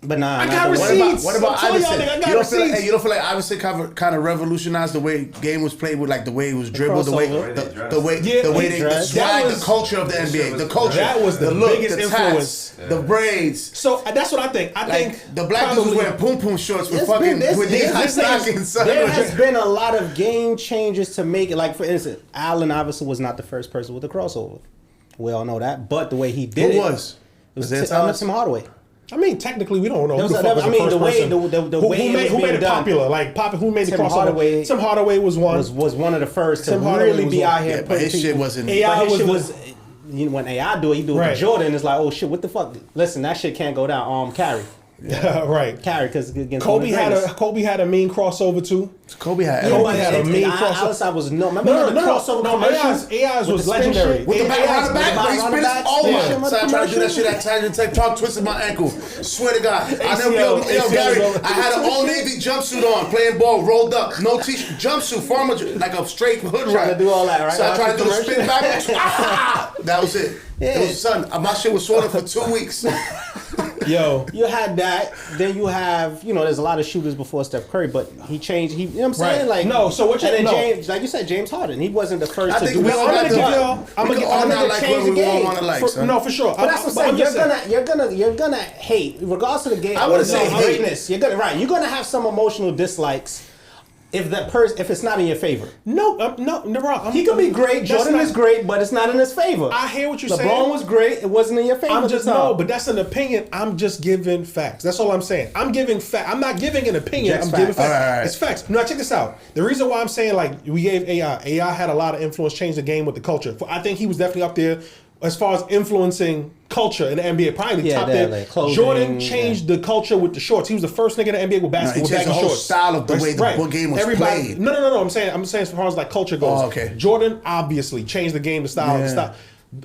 But nah, I got receipts. What about Iverson? I got receipts. You don't feel like Iverson kind of revolutionized the way game was played with like the way it was dribbled, the way the swag, the culture of the NBA, the culture. That was the look, biggest the influence. Tats, the braids. So that's what I think. I think the black dudes was wearing poom poom shorts with fucking with these high stockings. There has been a lot of game changes to make it. Like for instance, Allen Iverson was not the first person with a crossover. We all know that, but the way he did Who was? Was Tim Hardaway. I mean, technically, we don't know who the fuck was the first way person. The way who made it popular? Like, who made the crossover? Tim Hardaway was one. Was one of the first to really be out here. But his shit wasn't. AI was. When AI do it, he do it with Jordan. It's like, oh shit, what the fuck? Listen, that shit can't go down. Carry. Right. Carry because against Kobe had a mean crossover too. Kobe had a mean crossover. I was remember the crossover commercials? AI's was legendary. With the back on the back, he spit it all over. So I tried to do that shit at Tangent Tech Talk, twisted my ankle. Swear to God. I never Gary, I had an all navy jumpsuit on, playing ball, rolled up, no t-shirt, jumpsuit, farmer, like a straight hood trying to do all that, right? So I tried to do the spin back. That was it. It was son. My shit was swollen for 2 weeks. Yo, you had that. Then you have, there's a lot of shooters before Steph Curry, but he changed. You know what I'm saying? Right. Like no. So what you? And then no. James, like you said, James Harden. He wasn't the first to do we all that. I'm gonna change the game. No, for sure. But that's what I'm saying. You're gonna hate, regardless of the game. I wouldn't say greatness. You're gonna have some emotional dislikes. If it's not in your favor. No, he could be great. Jordan is great, but it's not in his favor. I hear what you're saying. LeBron was great. It wasn't in your favor. But that's an opinion. I'm just giving facts. That's all I'm saying. I'm giving facts. I'm not giving an opinion. I'm giving facts. All right. It's facts. No, check this out. The reason why I'm saying like we gave AI had a lot of influence, changed the game with the culture. I think he was definitely up there as far as influencing culture in the NBA, probably top there. Like clothing, Jordan changed the culture with the shorts. He was the first nigga in the NBA with basketball with baggy shorts. The whole style of the way the game was played. No. I'm saying as far as like culture goes. Oh, okay. Jordan obviously changed the game, the style, the style.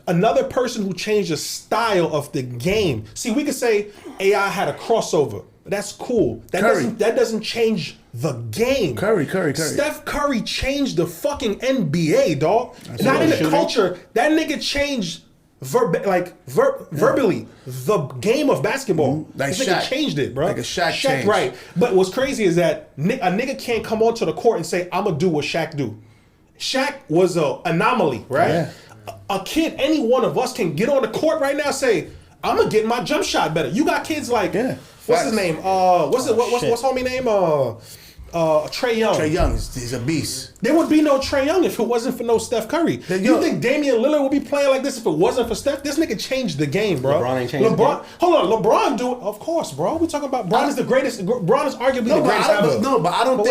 Another person who changed the style of the game. See, we could say AI had a crossover. That's cool. That doesn't change the game. Curry. Steph Curry changed the fucking NBA, dog. Not in the culture. That nigga changed verbally the game of basketball. Like this nigga changed it, bro. Like a Shaq change. Right. But what's crazy is that a nigga can't come onto the court and say, I'm gonna do what Shaq do. Shaq was an anomaly, right? Yeah. A kid, any one of us can get on the court right now and say, I'm gonna get my jump shot better. You got kids like what's his name? What's homie name? Trae Young. Trae Young, he's a beast. There would be no Trae Young if it wasn't for no Steph Curry. You think Damian Lillard would be playing like this if it wasn't for Steph? This nigga changed the game, bro. LeBron ain't changed the game. Hold on, LeBron do it. Of course, bro. We talking about LeBron is the greatest. LeBron is arguably the greatest ever. No, but I don't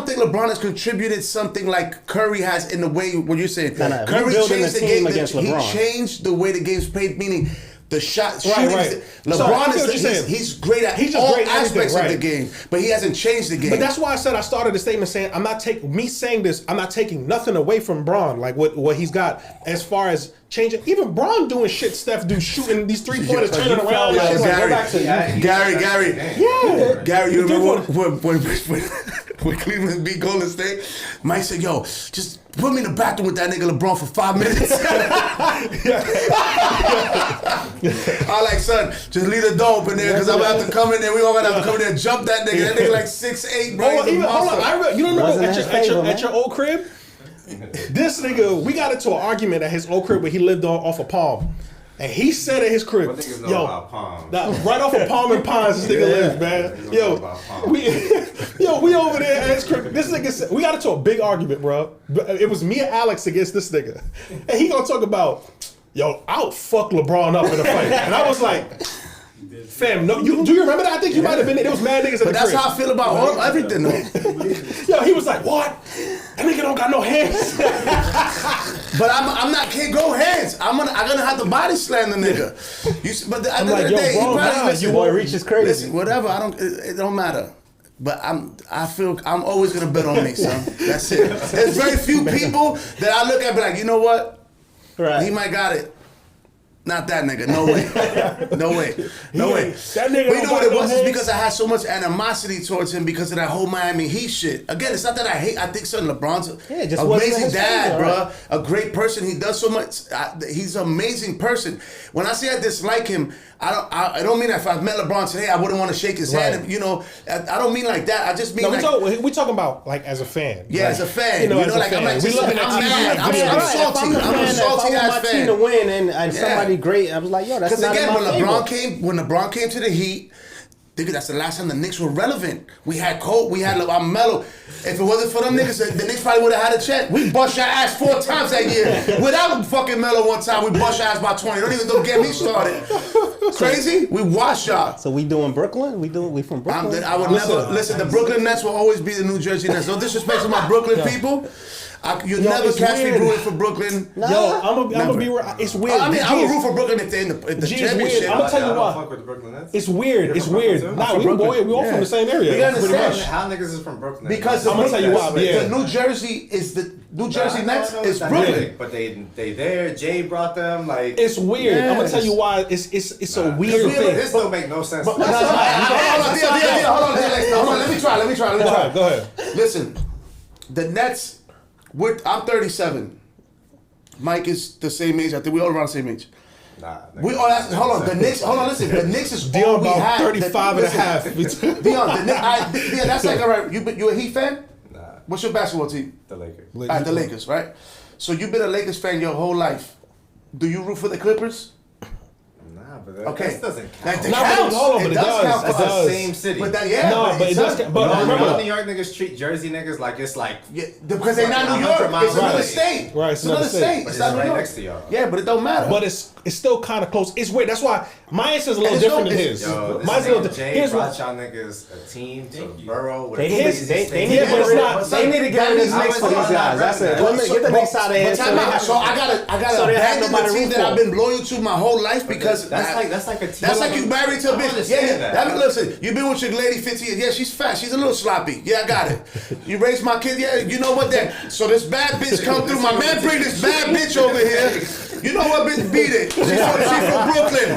think LeBron has contributed something like Curry has in the way what you're saying. Curry changed the game against LeBron. He changed the way the game's played, meaning the shot shooting. Right. LeBron he's great at all aspects of the game, but he hasn't changed the game. But that's why I said I started the statement saying I'm not taking nothing away from Bron, like what he's got as far as changing. Even Bron doing shit Steph do, shooting these 3-pointers, turning around. Gary. Yeah. Gary, you remember when Cleveland beat Golden State? Mike said, yo, just put me in the bathroom with that nigga LeBron for 5 minutes. I like, son, just leave the door open there because I'm gonna have to come in there. We all gonna have to come in there and jump that nigga. That nigga like 6'8", bro. Hold on. You don't remember at your old crib? This nigga, we got into an argument at his old crib where he lived off a Palm. And he said at his crib, right off of Palm and Pines, this nigga lives, man. We over there at his crib. This nigga said, we got into a big argument, bro. It was me and Alex against this nigga. And he gonna talk about, yo, I'll fuck LeBron up in a fight. And I was like, fam, no, do you remember that? I think you might have been there. There was mad niggas at the But that's crib. how I feel about everything, though. Yo, he was like, what? That nigga don't got no hands. But I'm not, can't go hands. I'm gonna have to body slam the nigga. But at the end of the day, he probably you boy reaches crazy. Listen, whatever, it don't matter. But I'm always gonna bet on me, son. That's it. There's very few people that I look at and be like, you know what? Right. He might got it. Not that nigga. No way. No way. No way. That nigga But you know what it was? It's hands. because I had so much animosity towards him because of that whole Miami Heat shit. Again, it's not that I hate. I think son LeBron's just wasn't amazing his dad, thing, bro. right? A great person. He does so much. He's an amazing person. When I say I dislike him, I don't mean that if I met LeBron today, I wouldn't want to shake his hand. Right. You know, I don't mean like that. I just mean like. we talking about like as a fan. Yeah, like, as a fan. You know, as a like fan. I'm like, We looking at I'm TV mad. like I'm video games. salty. I'm a salty I want ass my fan. team to win and somebody great, I was like, yo, that's Because not again, in my favor. when LeBron came to the Heat, nigga, that's the last time the Knicks were relevant. We had Cole, we had Melo. If it wasn't for them niggas, the Knicks probably would have had a check. We bust your ass 4 times that year. Without fucking Melo one time, we bust your ass by 20. Don't get me started. Crazy? We wash y'all. So we doing Brooklyn? We from Brooklyn? I would never listen. The Brooklyn Nets will always be the New Jersey Nets. No disrespect to my Brooklyn people. You never it's catch me weird. rooting for Brooklyn. Nah. Yo, I'm Never. gonna be real. It's weird. I mean, I G would is- root for Brooklyn if they're in the G is championship. weird. I'ma tell you I don't what. fuck with the Brooklyn Nets. It's weird. You're It's from weird. Brooklyn, too? Nah, I'm we from boy, Brooklyn. we all from Yeah. the same area. We pretty understand. much. How niggas is from Brooklyn? Because I'm gonna tell you why, yeah. the New Jersey is the New Jersey Nets is Brooklyn. But they there. Jay brought them. Like It's weird. I'm gonna Yes. tell you why. It's a weird we- thing. this don't make no sense. Hold on, let me try. Go ahead. Listen, the Nets. I'm 37. Mike is the same age. I think we all around the same age. Nah. We all hold on. The Knicks. Hold on. Listen. The Knicks is all Dion we about had. 35 and a half. Dion. The Knicks. Yeah, that's like all right. You a Heat fan? Nah. What's your basketball team? The Lakers. The Lakers, right? So you've been a Lakers fan your whole life. Do you root for the Clippers? Nah, but that, Okay. that doesn't That count. No, but hold on, but it does. count for It us. does. Same city. But that, yeah. No, but it does. does. But No, remember, New York niggas treat Jersey niggas like it's like. Yeah, because they're not New 100 York. miles It's another away. state. Right, It's another state. But It's it's not New right York. next to y'all. Yeah, but it don't matter. but it's still kind of close. It's weird. That's why my answer is a little And it's different no- than it's- his. Yo, Mine's a little this different. Jay Here's brought what. y'all niggas a team to borough with They a need crazy to get state. Yeah, but it's not- They need to get rid of these Knicks for these guys. That's it. Let me get the Knicks out of here. But time out. So I gotta so they have abandon the nobody to team root that for. I've been loyal to my whole life because that's like a team. That's like you married to a I bitch. understand Yeah. that. Listen, you've been with your lady 15 years. Yeah, she's fat. She's a little sloppy. Yeah, I got it. You raised my kid. Yeah, you know what then? So this bad bitch come through. My man bring this bad bitch over here. You know what, bitch? Beat it. She's from Brooklyn.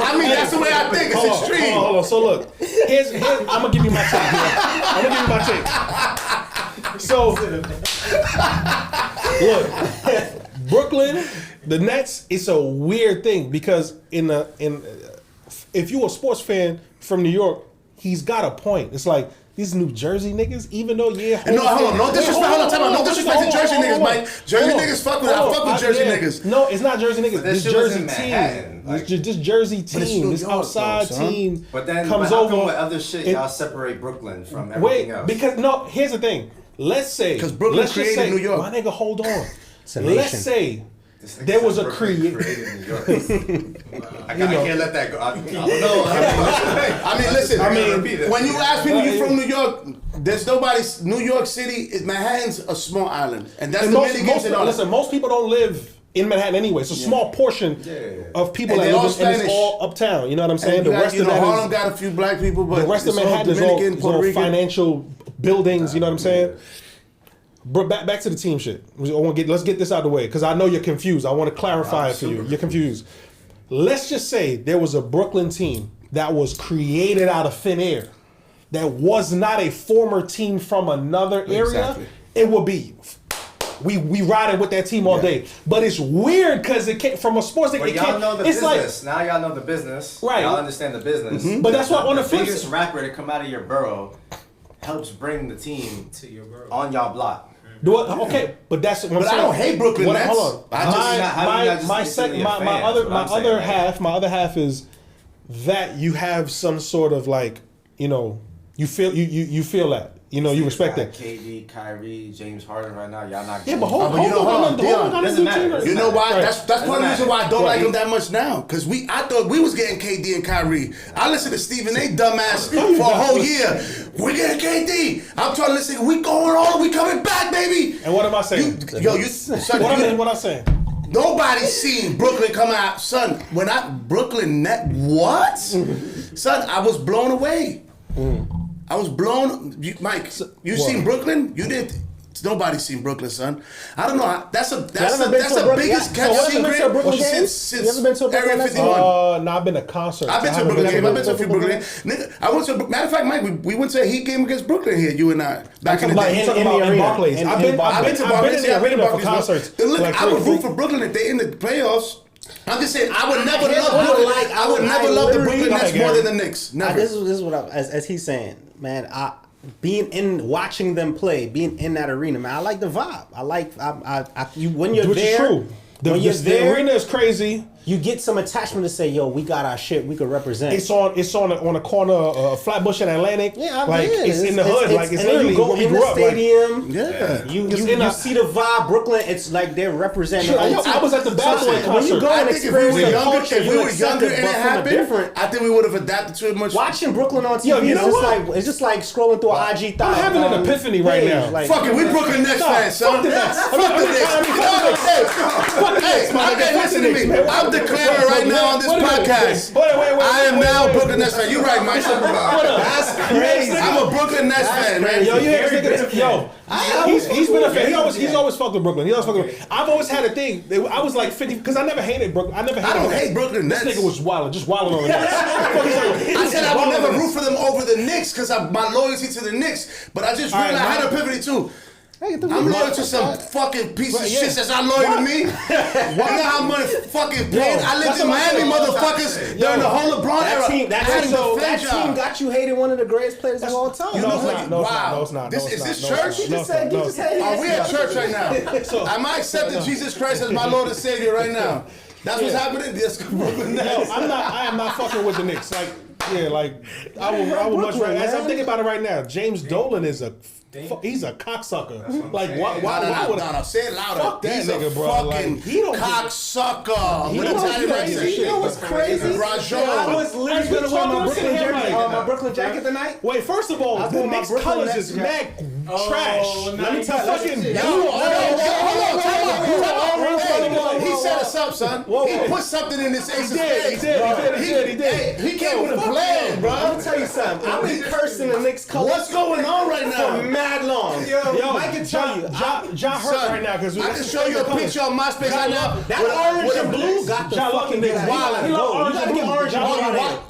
I mean, that's the way I think. It's extreme. Hold on. So look, here's I'm gonna give you my take. I'm gonna give you my take. So look, Brooklyn, the Nets. It's a weird thing because if you a sports fan from New York, he's got a point. It's like these New Jersey niggas, even though And no, hold on. No disrespect. Hold on. Time out. No disrespect to Jersey niggas, Mike. Jersey niggas fuck with. I fuck with Jersey niggas. No, it's not Jersey niggas. that This shit was Jersey in team, Manhattan, like- this Jersey it's team, New this York, outside though, son. team But then comes how over. come with other shit y'all separate Brooklyn from everything Wait, else? because no. Here's the thing. Let's say 'Cause Brooklyn let's just created say, New York. My nigga, hold on. a Let's nation. say This nigga there was said a Brooklyn created New York. I can't let that go. I don't know. I mean, listen. repeat it. When you ask people you from New York, there's nobody's. New York City, Manhattan's a small island, and that's And the most, mini games and all. listen, most people don't live in Manhattan anyway. It's a small portion of people And that they all live in, and it's Spanish. all uptown. You know what I'm saying? And The you got, rest you of know, that Harlem is got a few black people, but the rest of it's all Manhattan is Dominican, all Puerto Rican. financial buildings. You know what I'm saying? Bro, back to the team shit. Let's get this out of the way because I know you're confused. I want to clarify it for you. You're confused. Let's just say there was a Brooklyn team that was created out of thin air, that was not a former team from another area. Exactly. It would be. We riding with that team all day, but it's weird because it came from a sports thing. But It y'all can't. know the It's like, business. Now y'all know the business. Right. Y'all understand the business. but that's what on the The flip biggest side. rapper to come out of your borough helps bring the team to your borough on y'all block. Okay, but that's what I'm But I saying. don't hate Brooklyn Nets. Hold on. I just- how do you not just instantly a fan? My That's what I'm saying, like- my other half is that you have some sort of like, you know, you feel that. You know, you respect that. KD, Kyrie, James Harden right now. Y'all not. Yeah, but hold but you know, on. Doesn't matter. You know why? Right. That's part of the reason why I don't like him that much now. Because I thought we was getting KD and Kyrie. I listened to Stephen A. dumbass for a whole year. We're getting KD. I'm trying to listen. We going on. We coming back, baby. And what am I saying? What I'm saying? Nobody's seen Brooklyn come out, son. When Brooklyn net what? Son, I was blown away. I was blown. Mike, you seen Brooklyn? You did. Nobody's seen Brooklyn, son. I don't know. That's the biggest kept secret since Area 51. No, I've been to concerts. I've been to Brooklyn game. I've been to a few Brooklyn games. I went to. Matter of fact, Mike, we went to a Heat game against Brooklyn here. You and I back in the day. In Barclays. I've been to Barclays. I've been for concerts. Look, I would root for Brooklyn if they in the playoffs. I'm just saying, I would never love Brooklyn. I would never love the Brooklyn Nets more than the Knicks. Never. This is what as he's saying, man. Watching them play, being in that arena, man. I like the vibe. When you're there. True. The arena is crazy. You get some attachment to say, yo, we got our shit. We could represent. It's on a corner of Flatbush and Atlantic. Yeah, it's in the hood. It's literally you go where we in grew the up. stadium. Yeah. You see the vibe. Brooklyn, it's like they're representing. I was at the Bad Boy concert. When you go and experience the culture, if we were younger and it happened, I think we would have adapted to it much. Watching Brooklyn on TV, it's just like scrolling through an IG thought. I'm having an epiphany right now. Fuck it, we Brooklyn Nets fans, son. Fuck the Nets. Fuck the Nets. Hey, listen to me. I'm declaring right now on this podcast. I am now a Brooklyn Nets fan. You right, Mike. That's crazy. I'm a Brooklyn Nets fan, man. He's been a fan. He's always fucked with Brooklyn. I've always had a thing. I was like 50 because I never hated Brooklyn. I don't hate Brooklyn Nets. This nigga was just wilding on the Nets. I said I would never root for them over the Knicks because of my loyalty to the Knicks. But I just realized I had a epiphany too. I'm loyal to some fucking piece of shit that's not loyal to me. You know how much fucking pain I lived in Miami, motherfuckers, during the whole LeBron era. That team got you hating one of the greatest players of all time. You know what? Wow. Is this church? Are we at church right now? Am I accepting Jesus Christ as my Lord and Savior right now? That's what's happening. I am not fucking with the Knicks. I would much rather. As I'm thinking about it right now, James Dolan is he's a cocksucker. Why would I say it louder? Fuck that he's nigga, a bro. fucking cocksucker. You know what's crazy? I was literally gonna wear my Brooklyn jacket tonight. Wait, first of all, the Knicks colors is mad trash. Let me tell you. He set us up, son. He put something in this ace's face. He did. He came with a plan, bro. Let me tell you something. I've been cursing the Knicks colors. What's going on right now? Mad long. Yo, Mike can tell you. Ja hurt right now because I can show you a picture on MySpace right now. That orange and blue got the fucking niggas wild. You gotta get orange and blue.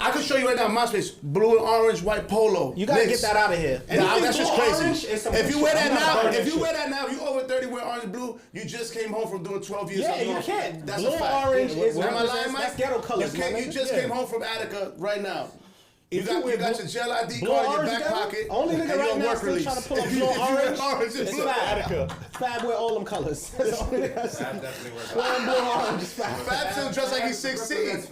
I can show you right now on MySpace. Blue and orange, white polo. You gotta get that out of here. That's just crazy. If you wear that now, if you over 30 wear orange and blue, you just came home from doing 12 years. Yeah, you can't. That's blue a fact. Orange is that's ghetto colors. You just came home from Attica right now. You got your gel ID card in your back pocket. Only nigga right now still trying to pull up blue orange. It's Fab. Fab wear all them colors. Fab definitely wears blue orange is Fab. Fab still dressed like he's 16.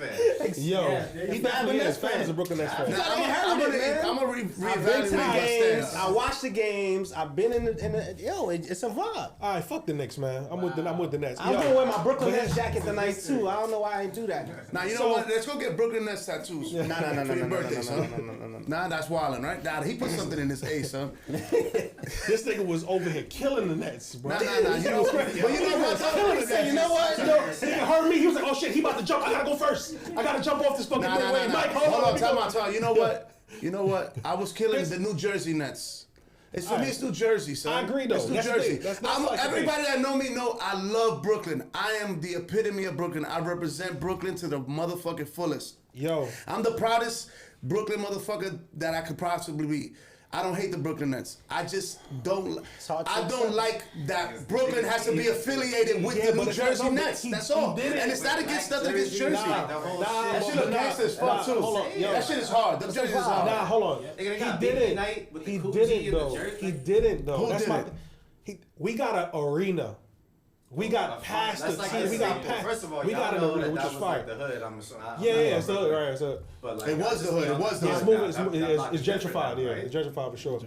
Yo, he definitely is. Fab is a Brooklyn Nets fan. I'm gonna reevaluate my stance. I watch the games. I've been in the it's a vibe. All right, fuck the Knicks, man. I'm with the Nets. I'm gonna wear my Brooklyn Nets jacket tonight too. I don't know why I ain't do that. Now you know what? Let's go get Brooklyn Nets tattoos. No. For your birthday, son. Nah, that's wildin', right? Nah, he put something in his A, son. This nigga was over here killing the Nets, bro. Nah. You know what? You know what? Nigga heard me. He was like, "Oh shit, he about to jump. I gotta go first. I gotta jump off this fucking thing." Wait, Mike, hold on. Time out. You know what? I was killing the New Jersey Nets. For me, it's New Jersey, son. I agree, though. It's New Jersey. Everybody that know me know I love Brooklyn. I am the epitome of Brooklyn. I represent Brooklyn to the motherfucking fullest. Yo. I'm the proudest Brooklyn motherfucker that I could possibly be. I don't hate the Brooklyn Nets. I just don't. I don't like that Brooklyn has to be affiliated with the New Jersey Nets. That's all. And it's not against nothing against Jersey. That shit against as fuck too. That shit is hard. The Jersey is hard. Nah, hold on. He didn't though. He didn't though. Who did it? We got an arena We got past the team. We got past. First of all, we got know in the that which was is like fine. the hood. I'm assuming. Yeah, so right, so. But like, It was the hood. It was the It's hood. moving. It's different gentrified. now, Yeah, right? it's gentrified for sure.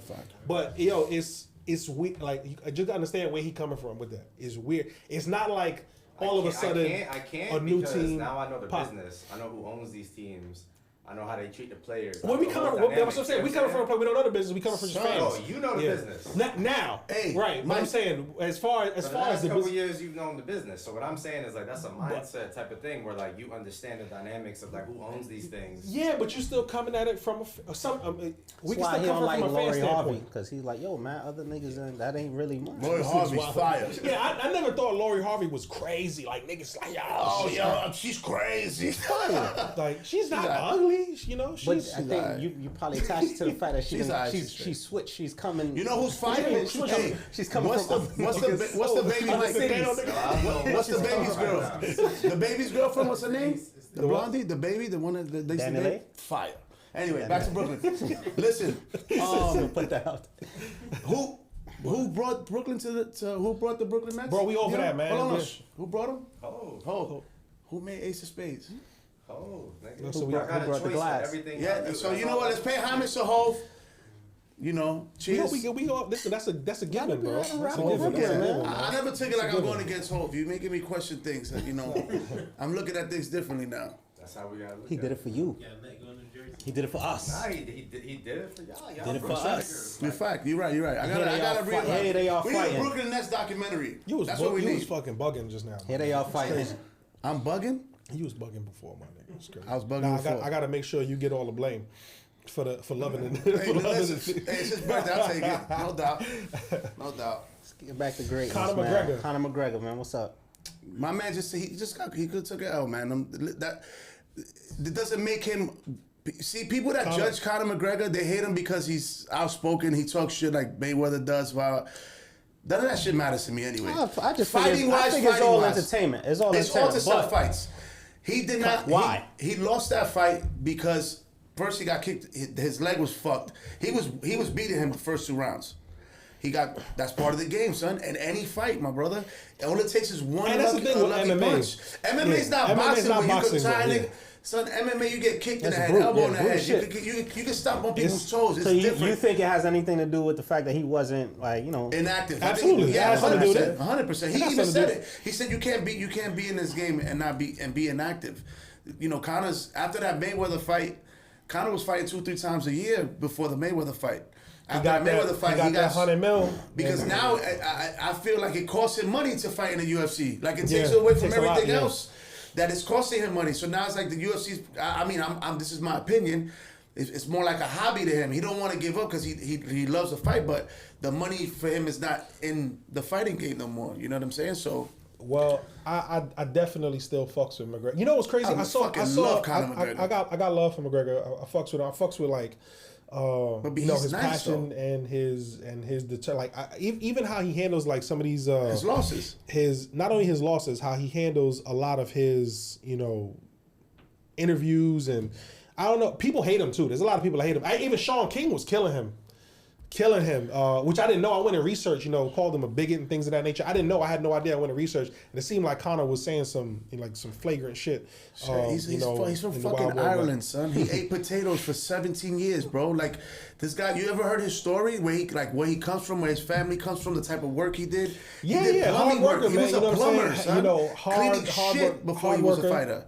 But yo, it's weird. Like you just understand where he coming from with that. It's weird. It's not like all of a sudden I can't a new because team. now I know the pop. business. I know who owns these teams. I know how they treat the players. When we come, that's what I'm saying. We coming from a place. We don't know the business. We coming from just Son, fans. Oh, you know the business. Now, Hey, right? But I'm saying as far as For the far as last the couple business. years, you've known the business. So what I'm saying is like that's a mindset type of thing where like you understand the dynamics of like who owns these things. Yeah, but you're still coming at it from some. We That's can why still he come don't like from a fan Lori Harvey standpoint. because he's like, yo, man, other niggas that ain't really much. Lori Harvey's fire. Yeah, I never thought Lori Harvey was crazy. Like niggas like, She's crazy. like she's not like- ugly. You know, But she's I think you probably attached to the fact that She's alright, she's she switched. She's coming. You know who's fighting? Hey, she's coming what's from what's the baby like? What's the baby's girl? The baby's girlfriend, what's her name? The blondie, the baby, the one that they used to Danielle? date? Fire. Anyway, back to Brooklyn. Listen, Put that out. who brought Brooklyn who brought the Brooklyn Nets? Bro, we over You know? that, man. Hold on, Yeah. who brought them? Oh, Who made Ace of Spades? nigga. So we- I got who a brought the choice glass? for everything. Yeah, I do. so That's you know all what? I Let's do. pay homage to Hov. You know, cheers. we go. Listen, that's a given, bro. That's a rap given. over That's a again, given, man. I never took it like I'm going against Hov. You're making me question things. You know, I'm looking at things differently now. That's how we gotta look. He at did it for you. Yeah, Nick going to Jersey. He did it for us. Nah, he did it for y'all. Y'all Did it for bro. us. In fact, you're right. I Here they gotta all read. fight- here they all we need a fighting. Brooklyn Nets documentary. You was That's what we you need. was fucking bugging just now. Here they all fighting. I'm bugging. You was bugging before, my nigga. It's crazy. I was bugging Nah, before. I gotta make sure you get all the blame for loving it. Hey, listen, it's his birthday. I'll take it. No doubt. No doubt. Let's get back to greatness, Conor man. McGregor. Conor McGregor, man. What's up? My man he could took an L, man. That doesn't make him. See, people that judge Conor McGregor, they hate him because he's outspoken. He talks shit like Mayweather does. While none of that shit matters to me anyway. I just think it's all entertainment. It's all It's all entertainment. to sell but- fights. He did not. Why? He lost that fight because first he got kicked. His leg was fucked. He was beating him the first 2 rounds. That's part of the game, son. And any fight, my brother, all it takes is one And that's the lucky, thing with lucky MMA. punch. MMA's not MMA's boxing not where you boxing, can tie yeah. nigga. Son, MMA you get kicked in That's the head, brute, elbow yeah, in the brute head. shit. You can stomp on people's toes. It's So you different. think it has anything to do with the fact that he wasn't like Inactive. Absolutely. Yeah, It has something to do with 100%. it. 100%. He It has even something said to do it. He said you can't be in this game and be inactive. You know, Conor's after that Mayweather fight, Conor was fighting 2-3 times a year before the Mayweather fight. After got the Mayweather fight, he got that $100 million. because And- now I feel like it costs him money to fight in the UFC. Like it takes Yeah, away it from takes a lot, everything yeah. else. That it's costing him money. So now it's like the UFC's. I mean, I'm this is my opinion. It's more like a hobby to him. He don't want to give up because he loves to fight, but the money for him is not in the fighting game no more. You know what I'm saying? So Well, I definitely still fucks with McGregor. You know what's crazy? I fucking love Conor McGregor. I got love for McGregor. I fucks with him. I fucks with like But you know, he's his nice, passion though. and his deter. Like even how he handles like some of these his losses. his not only his losses, how he handles a lot of his interviews, and I don't know. People hate him too. There's a lot of people that hate him. Even Sean King was killing him, which I didn't know. I went and researched, called him a bigot and things of that nature. I didn't know. I had no idea. I went and researched, and it seemed like Conor was saying some some flagrant shit. He's from in the Wild fucking World. Ireland, son. He ate potatoes for 17 years, bro. Like this guy, you ever heard his story where he comes from, where his family comes from, the type of work he did? He did Yeah, plumbing hard worker, He man. was You a know what I'm plumber, saying? son. Cleaning hard shit work, before hard he was a worker. fighter.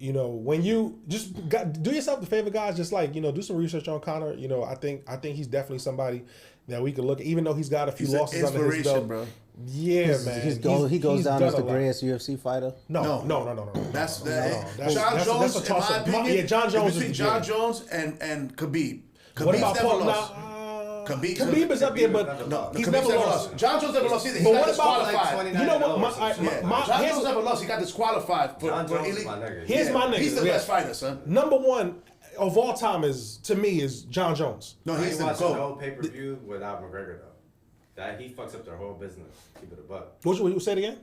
When you just do yourself the favor, guys, just like do some research on Conor. I think he's definitely somebody that we could look at, even though he's got a few He's an losses under his inspiration, belt. bro. Yeah, man. He goes down done as the a lot. greatest UFC fighter. No. That's That's John Jones. a In toss my up. opinion, Yeah, John Jones between is John Jones and Khabib. What Khabib's about never Paul? lost. Khabib is up there, but No, he's Khabib's never lost. John Jones never lost either. He But got what about, disqualified. you know what? John Here's Jones never lost. He got disqualified for John Jones is illegal. my nigga. Here's my nigga. He's the yeah. best fighter, son. Number one of all time to me is John Jones. No, I he's ain't the watching no GOAT. pay-per-view without McGregor though. That he fucks up their whole business. Keep it a buck. What you say it again?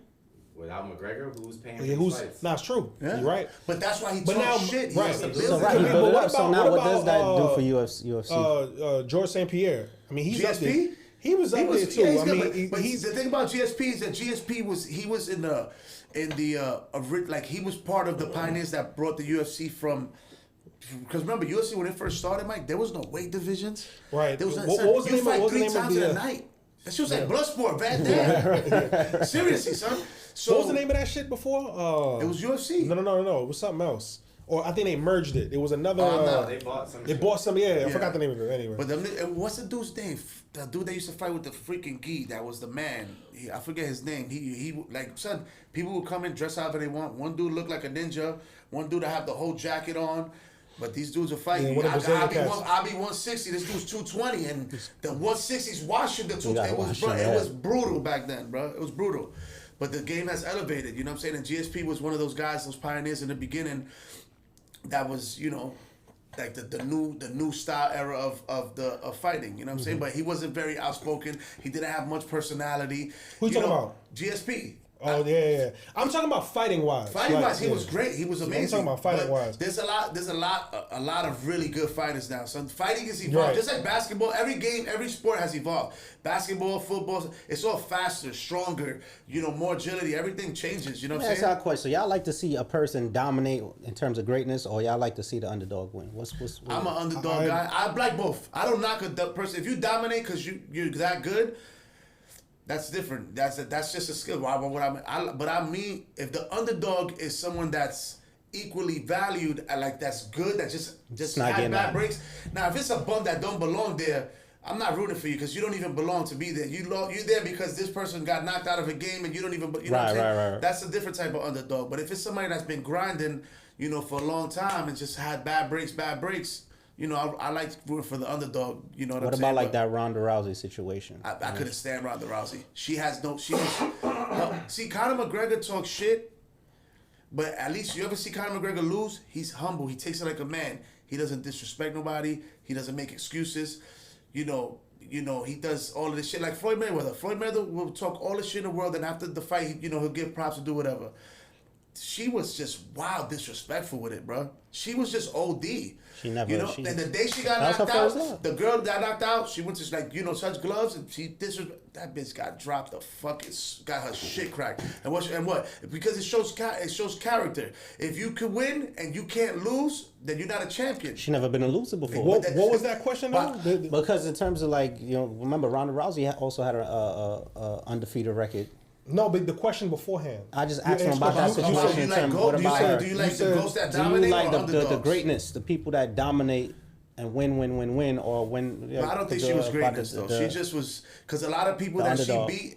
Without McGregor, who's paying for Yeah, these fights? it's true. Yeah. You're right. But that's why he But talks now- shit. He right. has to So build Right, it. he But built it what up. So about- now what what does about, that do for UFC? George St. Pierre. I mean, he's up GSP? there. He was up there too. Yeah, I mean, but he's the thing about GSP is that GSP was in the like he was part of the pioneers that brought the UFC from. Because remember, UFC when it first started, Mike, there was no weight divisions. Right. There was What was the you name fight of, 3 times in a night. That shit was like Bloodsport, Van Damme. Seriously, son. So what was the name of that shit before? It was UFC. No. It was something else. Or I think they merged it. It was another. no, They bought some. They bought some. Yeah, I forgot the name of it. Anyway. But what's the dude's name? The dude that used to fight with the freaking gi. That was the man. I forget his name. He like son. People would come in dress however they want. One dude looked like a ninja. One dude that have the whole jacket on. But these dudes are fighting. Yeah, I'll be 160. This dude's 220, and the 160s washing the 220. It was brutal back then, bro. It was brutal. But the game has elevated. You know what I'm saying? And GSP was one of those guys, those pioneers in the beginning. That was, like the new style era of fighting. You know what I'm saying? But he wasn't very outspoken. He didn't have much personality. Who you talking about? GSP. Oh yeah. I'm talking about fighting wise. He was great. He was amazing. I'm talking about fighting wise. There's a lot of really good fighters now. So fighting has evolved. Right. Just like basketball, every game, every sport has evolved. Basketball, football, it's all faster, stronger. More agility. Everything changes. You know what I'm saying? That's our question. So y'all like to see a person dominate in terms of greatness, or y'all like to see the underdog win? I'm an underdog guy. I like both. I don't knock a person. If you dominate because you're that good. That's different. That's just a skill. But I mean, if the underdog is someone that's equally valued, that's good, that just had bad breaks. Now, if it's a bum that don't belong there, I'm not rooting for you because you don't even belong to be there. You're there because this person got knocked out of a game and you don't even. You know what I'm saying? Right. That's a different type of underdog. But if it's somebody that's been grinding, for a long time and just had bad breaks. I like rooting for the underdog. You know what I'm saying? What about like that Ronda Rousey situation? I couldn't stand Ronda Rousey. See, Conor McGregor talks shit, but at least you ever see Conor McGregor lose? He's humble. He takes it like a man. He doesn't disrespect nobody. He doesn't make excuses. He does all of this shit like Floyd Mayweather. Floyd Mayweather will talk all the shit in the world, and after the fight, he'll give props and do whatever. She was just wild disrespectful with it, bro. She was just OD. She never. And the day she got knocked out, the girl got knocked out. She went to touch gloves, and that bitch got dropped. Got her shit cracked. And what? Because it shows character. If you can win and you can't lose, then you're not a champion. She never been a loser before. What was that question though? Because in terms of remember Ronda Rousey also had a undefeated record. No, but the question beforehand. I just asked him about that situation. Do you like the ghosts that dominate? Do you like or the greatness, the people that dominate and win, or win? I don't think she was greatness though. She just was because a lot of people that underdog. She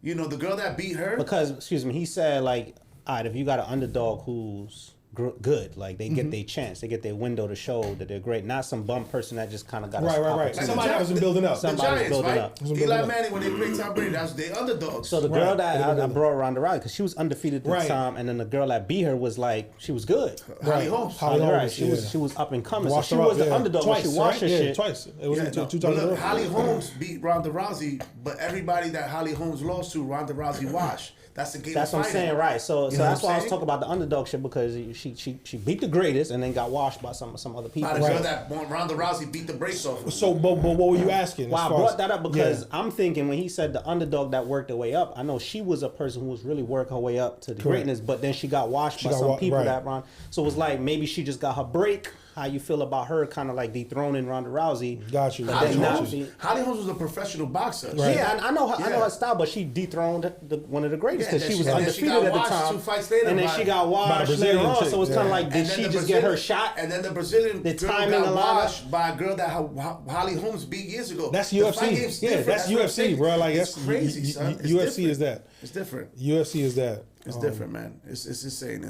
beat, the girl that beat her. Because he said all right, if you got an underdog who's good, like they get their chance, they get their window to show that they're great, not some bum person that just kind of got right. Somebody that was building up. Somebody was building up. Eli Manning when they played Tom Brady, that's their underdogs. So the girl that I brought Ronda Rousey because she was undefeated at the time, and then the girl that beat her was she was good. Holly Holmes. She was up and coming. So she was the underdog. Twice, she washed her shit twice. It was 2 times. Holly Holmes beat Ronda Rousey, but everybody that Holly Holmes lost to, Ronda Rousey washed. That's the game. That's what I'm saying, right? So that's why I was talking about the underdog shit because she beat the greatest and then got washed by some other people. By the girl that Ronda Rousey beat the brakes off of. So, but what were you asking? Well, I brought that up because I'm thinking when he said the underdog that worked her way up, I know she was a person who was really working her way up to the greatness, but then she got washed by some people that run. So it was like maybe she just got her break. How you feel about her kind of like dethroning Ronda Rousey? Got you. Holly Holmes was a professional boxer. Right. Yeah, I know her style, but she dethroned one of the greatest because she was undefeated at the time. 2 fights later, and then she got washed later on. So it's kind of like, did she just get her shot? And then the Brazilian girl got washed by a girl that Holly Holmes beat years ago. That's UFC. Yeah, that's UFC, bro. Like that's crazy, son. UFC is that. It's different. UFC is that. It's different, man. It's insane.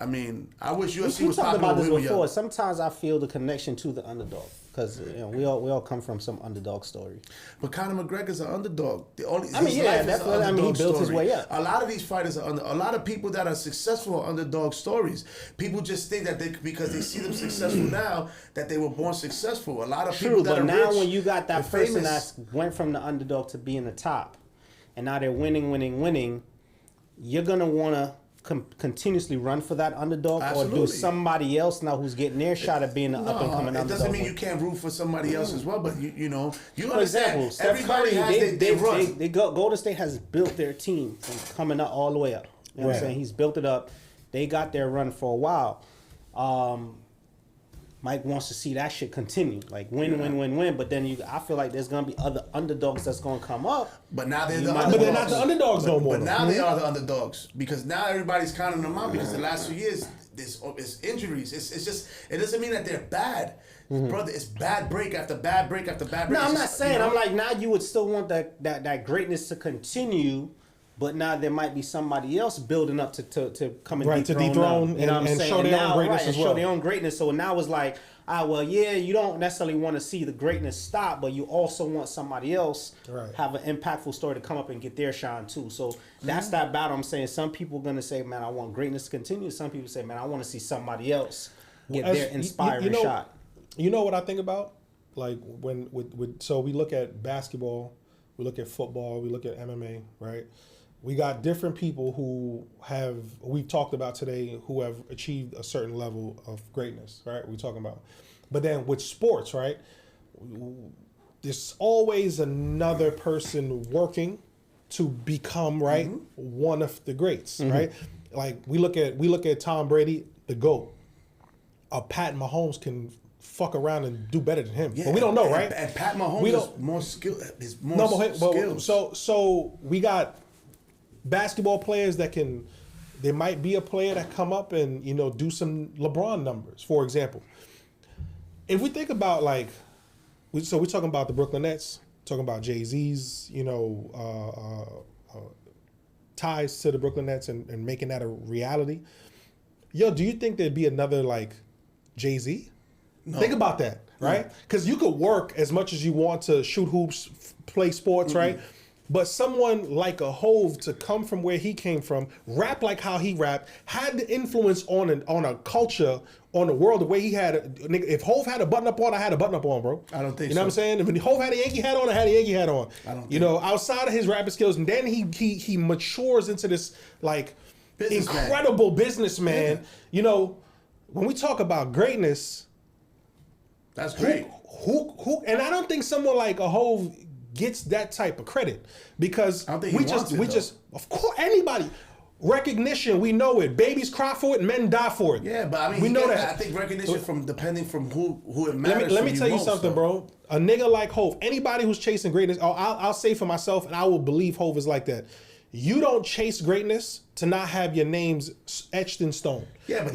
I mean, I wish UFC we was talked popular about this when we before. were young. Sometimes I feel the connection to the underdog because we all come from some underdog story. But Conor McGregor's an underdog. He built his way up. A lot of these fighters are a lot of people that are successful are underdog stories. People just think that because they see them successful now that they were born successful. A lot of people that are rich. But now when you got that person famous, that went from the underdog to being the top, and now they're winning, you're gonna wanna continuously run for that underdog, Absolutely. or do somebody else now who's getting their shot at being an up and coming it underdog? doesn't mean you can't root for somebody else as well, but you know, you For example, understand. Steph Everybody Curry, has they run. Golden State has built their team from coming up all the way up. You know what I'm saying? He's built it up. They got their run for a while. Mike wants to see that shit continue, like win. But then I feel like there's gonna be other underdogs that's gonna come up. But now they're But they're not the underdogs no more. But now they are the underdogs because now everybody's counting them out because the last 2 years it's injuries. It's just it doesn't mean that they're bad, brother. It's bad break after bad break after bad break. No, I'm It's not just, saying. you know, I'm like, now you would still want that greatness to continue, but now there might be somebody else building up to come and dethrone them. You know what I'm and saying? show their own greatness as well. Show their own greatness. So now it's like, you don't necessarily want to see the greatness stop, but you also want somebody else have an impactful story to come up and get their shine too. So that's that battle. I'm saying some people are gonna say, man, I want greatness to continue. Some people say, man, I want to see somebody else get their inspiring shot. You know what I think about? Like so we look at basketball, we look at football, we look at MMA, right? We got different people who we've talked about today who have achieved a certain level of greatness, right? We're talking about. But then with sports, right? There's always another person working to become, right, one of the greats, right? Like we look at Tom Brady, the GOAT. Pat Mahomes can fuck around and do better than him. But we don't know, right? And Pat Mahomes is more skills. So we got basketball players there might be a player that come up and, you know, do some LeBron numbers, for example. If we think about we're talking about the Brooklyn Nets, talking about Jay-Z's, you know, ties to the Brooklyn Nets and making that a reality. Yo, do you think there'd be another like Jay-Z? No. Think about that, right? Because you could work as much as you want to shoot hoops, play sports, right? But someone like a Hove to come from where he came from, rap like how he rapped, had the influence on a culture, on the world, the way he had. If Hove had a button up on, I had a button up on, bro. I don't think so. You know what I'm saying? If Hove had a Yankee hat on, I had a Yankee hat on. I don't. You know, outside of his rapping skills, and then he matures into this like incredible businessman. Yeah. You know, when we talk about greatness, that's great. Who? And I don't think someone like a Hove gets that type of credit because we just of course anybody recognition, we know it. Babies cry for it, men die for it. Yeah, but I mean, we know that. I think recognition from depending from who it matters. Let me tell you something, bro. A nigga like Hove, anybody who's chasing greatness, I'll say for myself, and I will believe Hove is like that. You don't chase greatness to not have your names etched in stone. Yeah, but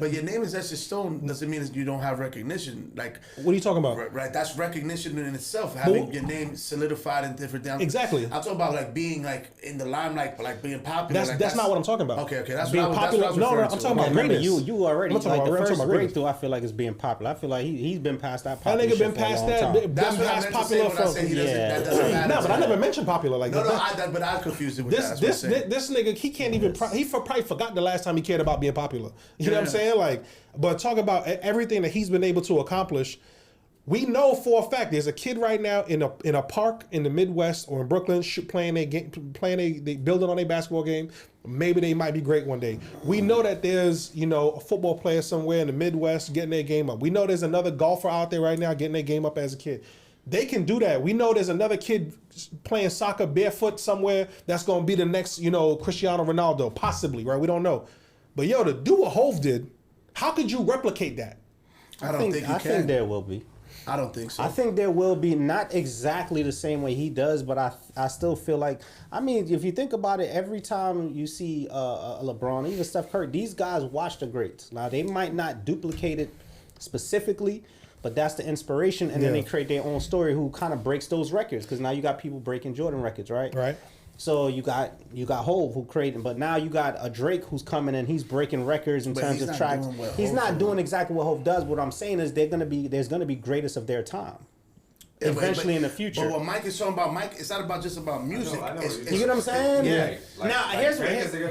but your name is etched in stone doesn't mean that you don't have recognition. Like, what are you talking about? Right, that's recognition in itself. Having your name solidified in different down. Exactly. I'm talking about like being like in the limelight, but like being popular. That's not what I'm talking about. Okay, that's being popular. No, I'm talking about greatness. You already like the first breakthrough. I feel like it's being popular. I feel like he's been past that. That nigga been past that. That's past popular from. No, but I never mentioned popular like that. No, but I confused it with that. This nigga, he can't even. He probably forgot the last time he cared about being popular. You know what I'm saying? Like, but talk about everything that he's been able to accomplish. We know for a fact there's a kid right now in a park in the Midwest or in Brooklyn playing they building on a basketball game. Maybe they might be great one day. We know that there's, you know, a football player somewhere in the Midwest getting their game up. We know there's another golfer out there right now getting their game up as a kid. They can do that. We know there's another kid playing soccer barefoot somewhere that's going to be the next, you know, Cristiano Ronaldo, possibly, right? We don't know. But yo, to do what Hove did, how could you replicate that? I don't think you can. I think there will be. I don't think so. I think there will be, not exactly the same way he does, but I still feel like, I mean, if you think about it, every time you see LeBron, even Steph Curry, these guys watch the greats. Now, they might not duplicate it specifically, but that's the inspiration, and then they create their own story who kind of breaks those records, because now you got people breaking Jordan records, right? Right. So you got Hove who created, but now you got a Drake who's coming and he's breaking records in terms of tracks. He's not doing exactly what Hove does. What I'm saying is there's gonna be greatest of their time. Eventually in the future. But what Mike is talking about, Mike, it's not about just about music. I know you get what I'm saying? Yeah. Now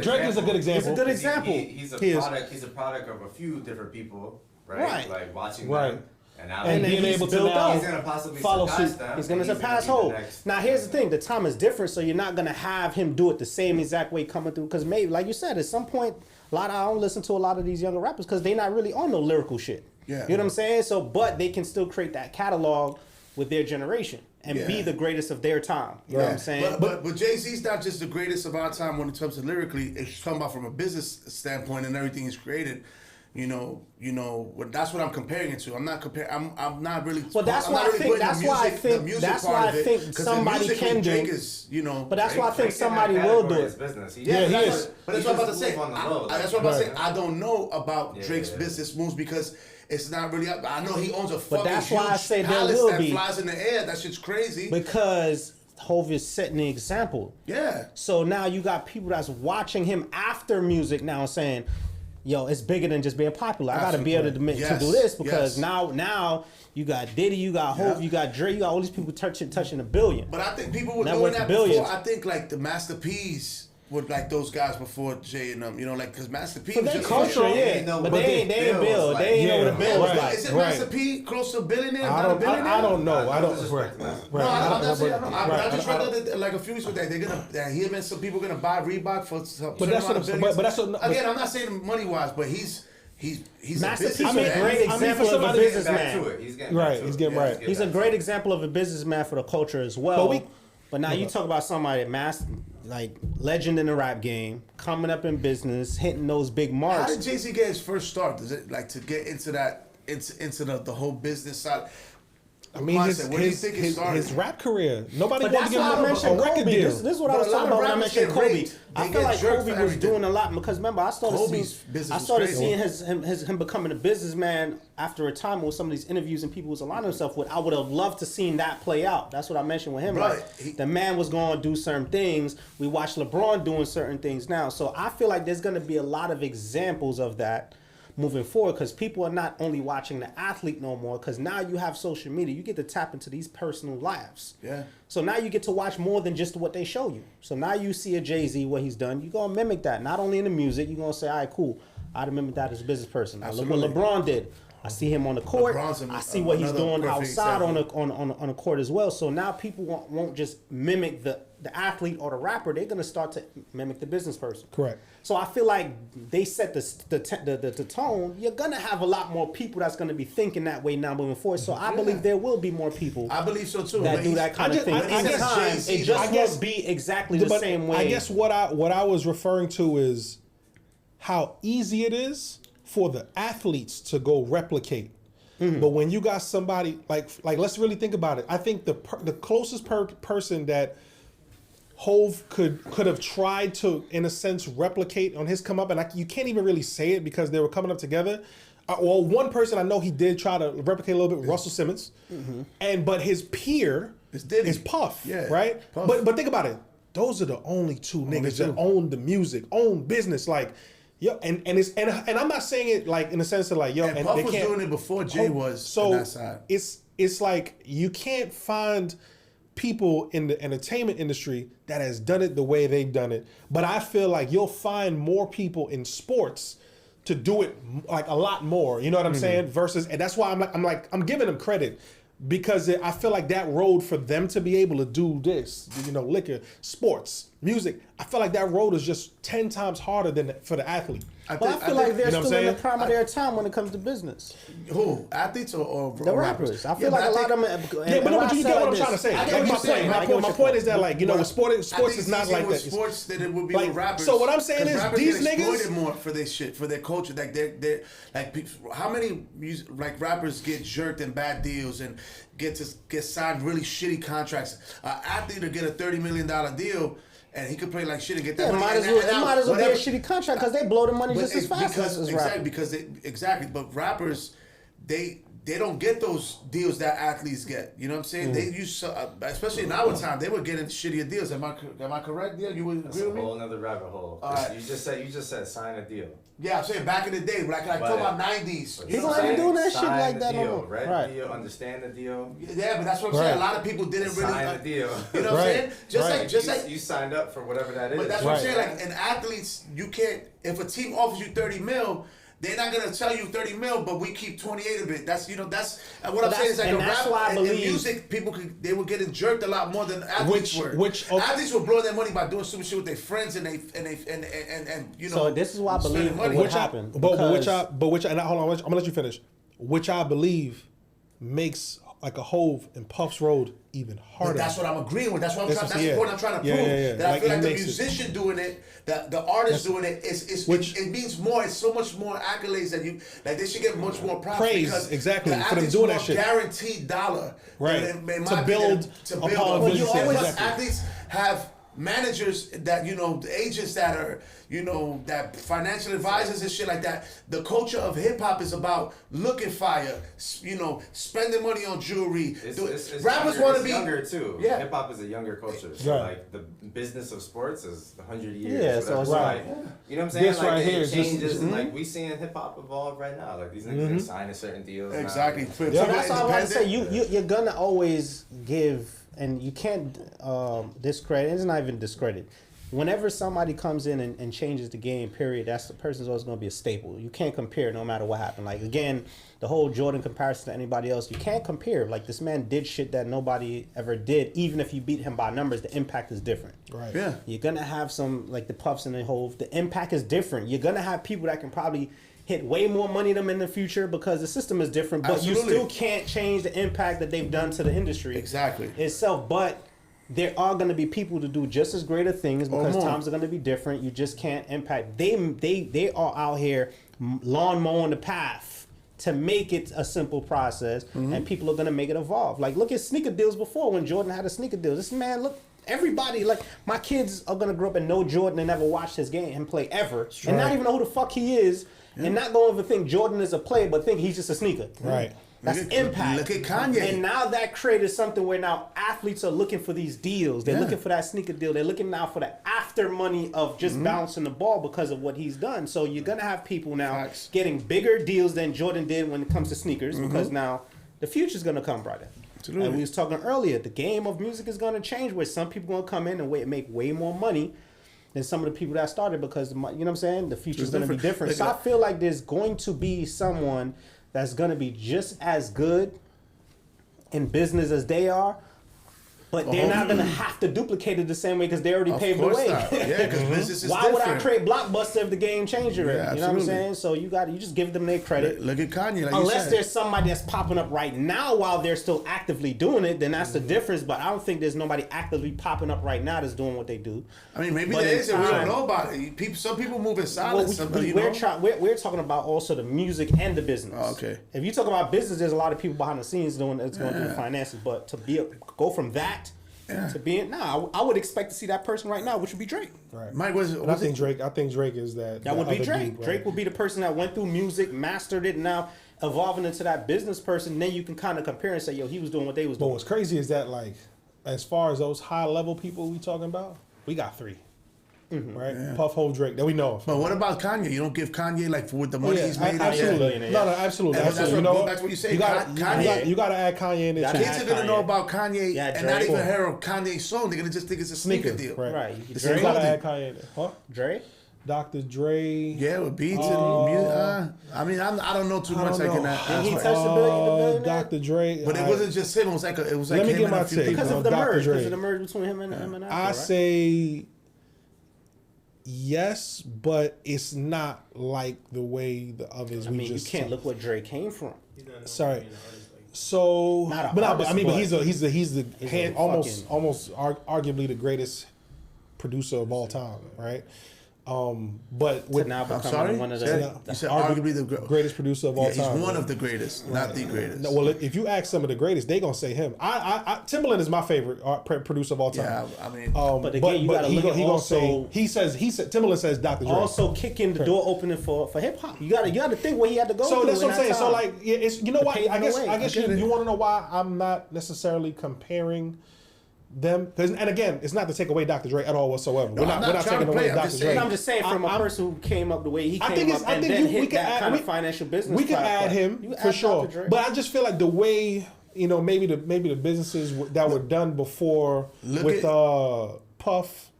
Drake is a good example. It's a good example. He's a product of a few different people, right? Like watching them. And now And being he's able to built now up. he's gonna possibly follow surpass suit. them. He's gonna and surpass be the Hope. next- Now here's the thing: the time is different, so you're not gonna have him do it the same exact way coming through. Because maybe, like you said, at some point, I don't listen to a lot of these younger rappers because they're not really on no lyrical shit. Yeah. You know what I'm saying? So, but they can still create that catalog with their generation and be Yeah. the greatest of their time. You know what I'm saying? But Jay-Z's not just the greatest of our time when it comes to lyrically. It's talking about from a business standpoint and everything he's created. That's what I'm comparing it to. I'm not comparing. I'm not really. Well, that's I'm why not I really think. putting That's the why I music- the think. music That's part why I of it, think 'cause somebody musically, can do. Drake is, But that's why I think Drake in that somebody will do category it. is business. He Yeah, he does. is. But that's He what I'm about to just say. move on the low, That's what I'm about to say. Right. I don't know about Yeah, Drake's yeah. business moves because it's not really up. I know he owns a fucking that's why I huge say there palace will that be. flies in the air. That shit's crazy. Because Hov is setting the example. Yeah. So now you got people that's watching him after music now saying, "Yo, it's bigger than just being popular. I got to be able to Yes, do this because yes. now you got Diddy, you got Hov, Yeah. you got Dre, you got all these people touching $1 billion." But I think people were Net doing worth that billions. before. I think like the Master P's were like those guys before Jay and them. Like because Master P But was they just cultural, like, yeah. know But what they ain't the bill bill. was They like. ain't know what the Yeah, bill was right. like. Is it Right. Master P close to a billionaire? I Not a don't. billionaire? I don't know. No, I don't. disrespect Right. to that. Right. No, I'm not saying. Right. I just Right. read that like a few weeks ago that they're gonna that him and some people gonna buy Reebok for some. But that's what I'm saying. But that's what. Again, I'm not saying money wise, but he's Master a P's a businessman. great for example of a somebody- He's getting back businessman. to it. He's getting Right, back to he's it. getting right. He's a great example of a businessman for the culture as well. But But now you talk about somebody like legend in the rap game, coming up in business, hitting those big How marks. did Jay-Z get his first start? Does it like to get into that into the whole business side? I mean, Mindset, where do you think it started? his rap career. Nobody But wanted that's to give why I him mentioned a record Kobe. deal. This is what I But was a lot talking of about when I rappers mentioned get Kobe. raped. I They feel get like jerked Kobe for was everything. doing a lot because remember I started Kobe's seeing business I was started crazy. seeing him becoming a businessman after a time with some of these interviews and people was aligning himself with. I would have loved to seen that play out. That's what I mentioned with him. Right. Like the man was going to do certain things. We watched LeBron doing certain things now. So I feel like there's going to be a lot of examples of that moving forward because people are not only watching the athlete no more because now you have social media. You get to tap into these personal lives. Yeah. So now you get to watch more than just what they show you. So now you see a Jay-Z, what he's done. You're going to mimic that. Not only in the music, you're going to say, all right, cool. I'd mimic that as a business person. I look what Absolutely. LeBron did. I see him on the court. I see what he's another doing perfect outside example. on the court as well. So now people won't just mimic the athlete or the rapper. They're going to start to mimic the business person. Correct. So I feel like they set the tone. You're going to have a lot more people that's going to be thinking that way now moving forward. So I believe there will be more people I believe so too. that but do he's- that kind of thing. I In guess time, Jay-Z, it just I guess- won't be exactly the But same way. I guess what I was referring to is how easy it is for the athletes to go replicate. But when you got somebody like let's really think about it. I think the closest person that Hove could have tried to, in a sense, replicate on his come up, and you can't even really say it because they were coming up together. Well, one person I know he did try to replicate a little bit, Russell Simmons, but his peer Diddy. is Puff, Yeah, right? Puff. But think about it; those are the only two niggas that own the music, own business, like. Yo, and I'm not saying it like in the sense of like yo, And and Puff they was can't, doing it before Jay was so on that side. it's like you can't find people in the entertainment industry that has done it the way they've done it. But I feel like you'll find more people in sports to do it like a lot more. You know what I'm saying? Versus, and that's why I'm giving them credit. Because I feel like that road for them to be able to do this, liquor, sports, music, I feel like that road is just 10 times harder than for the athlete. But I feel like they're you know what I'm still in the saying? prime of their time when it comes to business. Who? Athletes or The rappers. I feel but like a lot think- of them. Yeah, but you get what I'm trying to say. I Like, get what my you're saying. point, my point is that like But with sports I think is it's not easier like with that. sports than it would be Like, with rappers. so what I'm saying 'Cause is rappers these get niggas- exploited more for their shit, for their culture. Like they're like how many like rappers get jerked in bad deals and get signed really shitty contracts. An athlete will get a $30 million deal. And he could play like shit and get that Yeah, money. might as And well, now- it might as well be a whatever- shitty contract because they blow the money but just as it's fast because, as exactly, rappers. because exactly. But rappers, they don't get those deals that athletes get. You know what I'm saying? They used to, especially in our time, they were getting shittier deals. Am I correct? Yeah, you would That's agree a with whole me? nother rabbit hole. Alright. You just said sign a deal. Yeah, I'm saying back in the day, like But- talking about '90s. But You know People what I'm ain't saying? doing that shit Sign like the that no deal, more. read Right. the deal, understand the deal. Yeah, but that's what I'm saying. A lot of people didn't really Sign the deal. You know what I'm saying? Just like you signed up for whatever that is. But that's what I'm Right. saying. Like in athletes, you can't. If a team offers you $30 million, they're not gonna tell you 30 mil, but we keep 28 of it. That's what I'm saying is like and a that's rap why I in believe- music, they were getting jerked a lot more than athletes were. Athletes were blowing their money by doing stupid shit with their friends and you know. So this is why I believe what happened. And hold on, I'm gonna let you finish. Which I believe makes like a Hove and Puff's road even harder. But that's what I'm agreeing with. That's what I'm trying. That's the point I'm trying to prove. That like, I feel like the makes musician doing it, the artist doing it, it means more. It's so much more accolades that you like. They should get much more props praise because exactly the for them athletes doing want that shit. Guaranteed dollar, Right. to build upon Well, you business, always exactly. athletes have managers that the agents that are that financial advisors and shit like that. The culture of hip hop is about looking fire, spending money on jewelry. Rappers want to be younger too. Yeah. Hip hop is a younger culture. So Right. like the business of sports is 100 years. Yeah, so it's like, you know what I'm saying? This like right here it is just- changes and like we seeing hip hop evolve right now. Like these niggas are signing certain deals. now. Exactly. So that's all I want to say. You're gonna always give, and you can't discredit. It's not even discredit. Whenever somebody comes in and changes the game, period, that's the person's always going to be a staple. You can't compare no matter what happened. Like, again, the whole Jordan comparison to anybody else, you can't compare. Like, this man did shit that nobody ever did. Even if you beat him by numbers, the impact is different. Right. Yeah. You're going to have some, like the Puffs and the Hove, the impact is different. You're going to have people that can probably hit way more money than them in the future because the system is different, but Absolutely. you still can't change the impact that they've done to the industry Exactly. itself. But there are going to be people to do just as greater things because more. times are going to be different. You just can't impact. They are out here lawn mowing the path to make it a simple process, and people are going to make it evolve. Like, look at sneaker deals before when Jordan had a sneaker deal. This man, look, everybody, like, my kids are going to grow up and know Jordan and never watch his game and play ever, and not even know who the fuck he is, and not going to think Jordan is a player, but think he's just a sneaker. Right. That's impact. Look at Kanye. And now that created something where now athletes are looking for these deals. They're looking for that sneaker deal. They're looking now for the after money of just bouncing the ball because of what he's done. So you're going to have people now getting bigger deals than Jordan did when it comes to sneakers because now the future's going to come brighter. Absolutely. And we was talking earlier, the game of music is going to change where some people going to come in and make way more money than some of the people that started because, you know what I'm saying? The future's going to be different. So I feel like there's going to be someone that's going to be just as good in business as they are, but they're not going to have to duplicate it the same way because they already paved the way. Yeah, because business is Why different. would I create Blockbuster if the game changer? Yeah, you know what I'm absolutely. saying? So you just give them their credit. Look at Kanye. Like Unless you said. there's somebody that's popping up right now while they're still actively doing it, then that's the difference. But I don't think there's nobody actively popping up right now that's doing what they do. I mean, maybe But there in is, and we don't time- know about it. Some people move in Well, silence. we're talking about also the music and the business. Oh, okay. If you talk about business, there's a lot of people behind the scenes doing it's going to do the finances. But to go from that to being I would expect to see that person right now, which would be Drake. Right. Mike, I think Drake is that. That would be other Drake. dude, right? Drake would be the person that went through music, mastered it, and now evolving into that business person. Then you can kind of compare and say, yo, he was doing what they was But doing. what's crazy is that, like, as far as those high level people we talking about, we got three. Right? Yeah. Puff, Hov, Drake that we know of. But what about Kanye? You don't give Kanye like for the money he's made. Absolutely. Yeah. No, absolutely. And that's Absolutely. what- You know that's what you say. You got Kanye- you got to add Kanye in there. Gotta too. Kids add are gonna Kanye. know about Kanye Yeah, and not Drake. even hear a Kanye song. They're gonna just think it's a sneaker deal. Right. Right. The So same you got to thing. add Kanye in there. Huh? Dre? Dr. Dre. Yeah, with beats and music. I mean, I don't know too I much. don't I can know. ask. Did he touch the billionaire? Dr. Dre. But it wasn't just him. It was like Let me him get and my a few take. people. Because of the Dr. merge. Dre. Because of the merge between him and Apple, I right? say yes, but it's not like the way the others I we mean, you just can't look what Dre came from. Sorry. So, Not a but artist, I mean, but but he's the a almost fucking- arguably the greatest producer of all time, right? But To with now I'm becoming sorry? one of Say the. that? You said arguably the greatest producer of all Yeah, he's time. one of the greatest, not the greatest. No, well, if you ask some of the greatest, they gonna say him. Timbaland is my favorite producer of all time. Yeah, I mean, But again, you gotta he look at he gonna also- say Timbaland says Dr. Dre. Also kicking the door opening for hip hop. You gotta think what he had to go So through. that's what in I'm saying. that So time. like, yeah, it's you know what? paving I guess the way. I guess I get you it. want to know why I'm not necessarily comparing them because and again, it's not to take away Dr. Dre at all whatsoever. No, we're I'm not not trying taking to away play. I'm Dr. just Dre. saying- I'm just saying from a person who came up the way he I came think up and then hit that kind of financial business. We could add platform. him You for add sure, Dr. Dre. but I just feel like the way maybe the businesses that were done before Look with at- Puff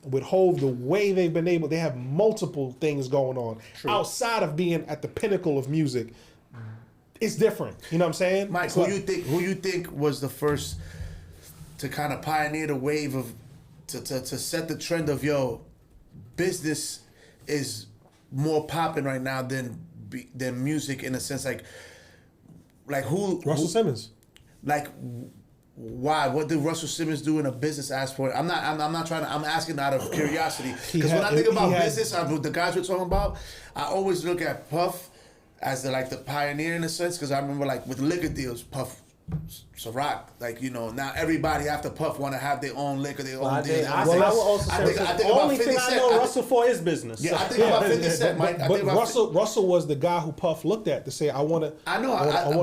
with Hove, the way they've been able, they have multiple things going on outside of being at the pinnacle of music. It's different. You know what I'm saying? Mike, who you think was the first to kind of pioneer the wave of to set the trend of business is more popping right now than music in a sense, like who? Russell Simmons. Like, why? What did Russell Simmons do in a business aspect? I'm not trying to. I'm asking out of curiosity because when I think about business, the guys we're talking about, I always look at Puff as the pioneer in a sense, because I remember with liquor deals, Puff. Ciroc, now everybody after Puff want to have their own liquor, their own deal. I would also say the only thing I know Russell for is business. Yeah, I think about 50 Cent, Mike. But Russell was the guy who Puff looked at to say, I want to. I know,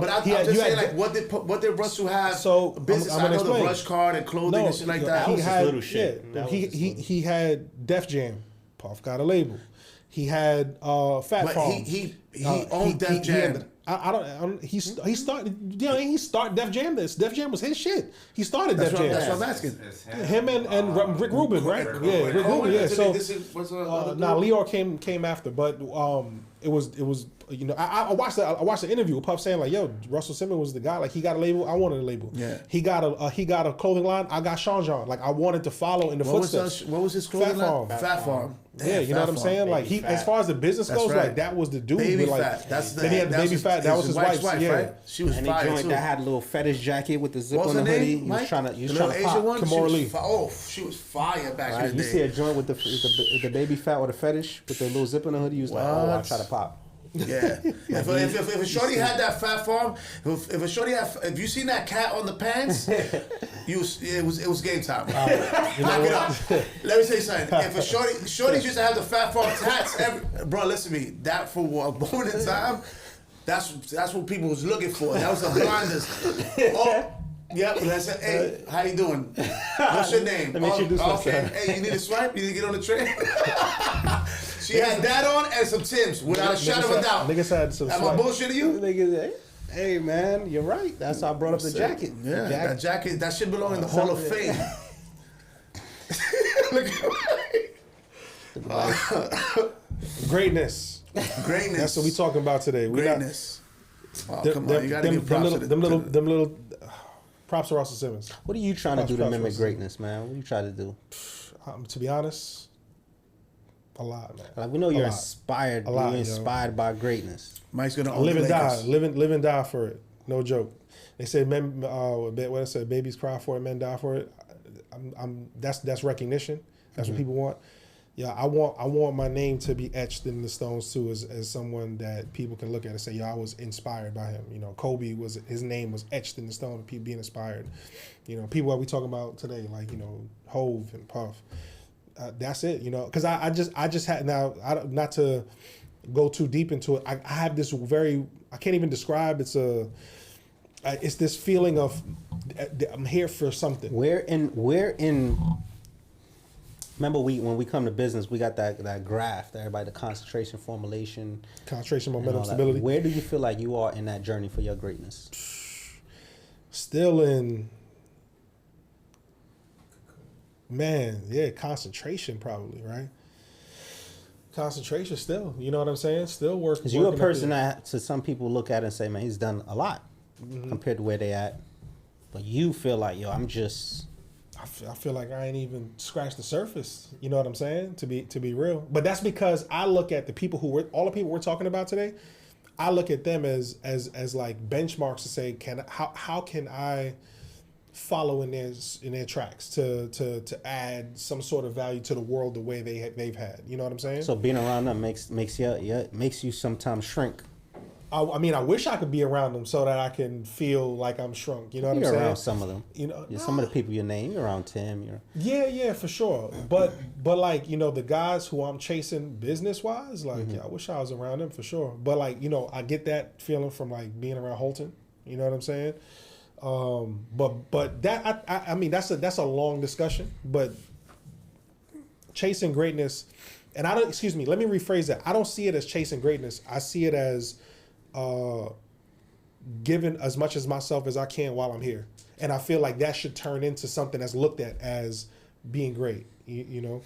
but I'm just saying, what did Russell have? So business. I know the Rush card and clothing and shit like that. He had little shit. He had Def Jam. Puff got a label. He had Fat Farm. He owned Def Jam. He started. He started Def Jam. Def Jam was his shit. He started Def Jam. That's what I'm asking. Him and Rick Rubin, right? Rick Rubin. Yeah. So Leor came after, but it was I watched the interview with Puff saying Russell Simmons was the guy. He got a label. I wanted a label. Yeah. He got a clothing line. I got Sean John. I wanted to follow in the footsteps. What was his clothing line? Fat Farm. Yeah, you know what I'm saying? As far as the business goes, that was the dude. Baby Fat. Then he had the Baby Fat. That was his wife's wife, right? She was and fire joint too. that had a little fetish jacket with the zip on the hoodie. He was trying to pop. Kamora Lee. She was fire back in the day. You see a joint with the Baby Fat with a fetish with the little zip on the hoodie. He was I'll try to pop. Yeah. If a shorty had that Fat Farm, if you seen that cat on the pants, it was game time. Knock it up. Let me say something. If a shorty used to have the Fat Farm tats, bro, listen to me. That for a moment in time, that's what people was looking for. That was the blinders. Oh. Yep, that's it. Hey, how you doing? What's your name? Let me introduce myself. Okay. Hey, you need a swipe? You need to get on the train? She had that on and some Timbs without a shadow of a doubt. Niggas had some Am I bullshitting you? Hey man, you're right. That's how I brought up the jacket. Yeah, that jacket, that should belong in the Hall of Fame. Look at Greatness. That's what we talking about today. Greatness. Come on, you gotta give props to them little props to Russell Simmons. What are you trying to do to mimic greatness, man? What are you trying to do? To be honest, a lot, man. We know you're inspired. You're inspired by greatness. Mike's gonna live and die for it. No joke. They say men. What I said, babies cry for it, men die for it. That's recognition. That's what people want. Yeah, I want my name to be etched in the stones too, as someone that people can look at and say, I was inspired by him. Kobe his name was etched in the stone of people being inspired. People that we talking about today, Hove and Puff. That's it. Because I just had not to go too deep into it. I have this I can't even describe. It's this feeling of I'm here for something. Where in remember when we come to business, we got that graph, the concentration, formulation. Concentration, momentum, stability. Where do you feel like you are in that journey for your greatness? Still in, concentration probably, right? Concentration still, you know what I'm saying? Still working. Because you're a person that to some people look at and say, man, he's done a lot compared to where they at. But you feel like, I'm just... I feel like I ain't even scratched the surface. You know what I'm saying? To be real, but that's because I look at the people all the people we're talking about today. I look at them as like benchmarks to say, how can I follow in their tracks to add some sort of value to the world the way they've had. You know what I'm saying? So being around them makes you sometimes shrink. I mean, I wish I could be around them so that I can feel like I'm shrunk. You know what I'm saying? You're around some of them. Some of the people you name. You're around Tim. Yeah, for sure. But like, the guys who I'm chasing business wise, like, I wish I was around them for sure. But like, I get that feeling from like being around Holton. You know what I'm saying? But that I mean that's a long discussion. But chasing greatness, and I don't. Excuse me. Let me rephrase that. I don't see it as chasing greatness. I see it as giving as much as myself as I can while I'm here. And I feel like that should turn into something that's looked at as being great. You know,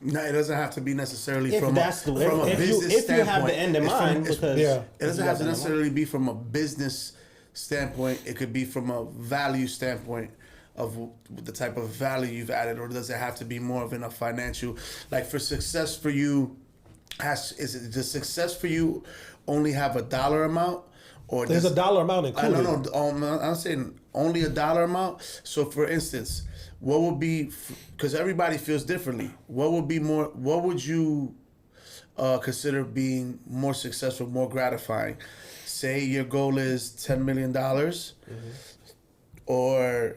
No, it doesn't have to be necessarily If from that's a, the- from a if you- business if you standpoint. have the end in It's from- mind, it's- because- Yeah. it doesn't you have to have the end in necessarily be from a business standpoint. It could be from a value standpoint of the type of value you've added, or does it have to be more of in a financial? Like for success for you, does success for you only have a dollar amount, or there's a dollar amount included. No, I'm saying only a dollar amount. So, for instance, what would be, because everybody feels differently. What would be more? What would you consider being more successful, more gratifying? Say your goal is $10 million, or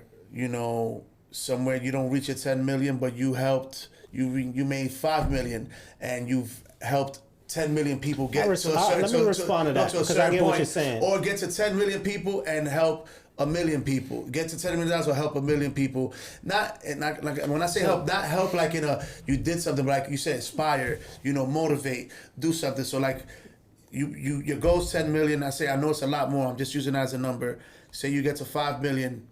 somewhere you don't reach your 10 million, but you helped. You made 5 million, and you've helped 10 million people get to a certain. Let me respond to that, because I get what you're saying. Or get to 10 million people and help 1 million people. Get to $10 million or help 1 million people. Not like when I say help, not help like you did something, but like you said, inspire, motivate, do something. So like your goal's 10 million. I know it's a lot more. I'm just using it as a number. Say you get to 5 million.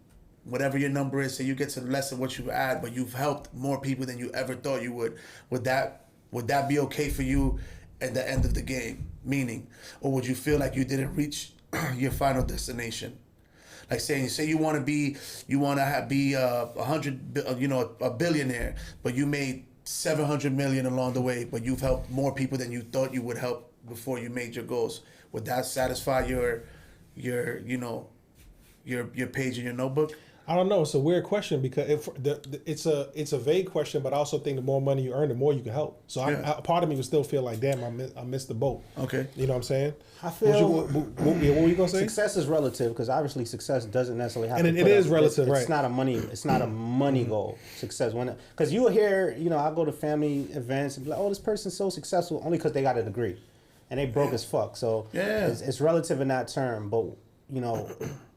Whatever your number is, say you get to less than what you add, but you've helped more people than you ever thought you would. Would that be okay for you at the end of the game? Meaning, or would you feel like you didn't reach your final destination? Like say you want to be a billionaire, but you made 700 million along the way, but you've helped more people than you thought you would help before you made your goals. Would that satisfy your page in your notebook? I don't know. It's a weird question because it's a vague question, but I also think the more money you earn, the more you can help. So part of me would still feel like, damn, I missed the boat. Okay. You know what I'm saying? I feel what were you gonna say? Success is relative, because obviously success doesn't necessarily have. And to it is relative, it's right? Not a money. It's not a money goal. Success, because you will hear, I go to family events and be like, oh, this person's so successful only because they got a degree, and they broke as fuck. So it's relative in that term, but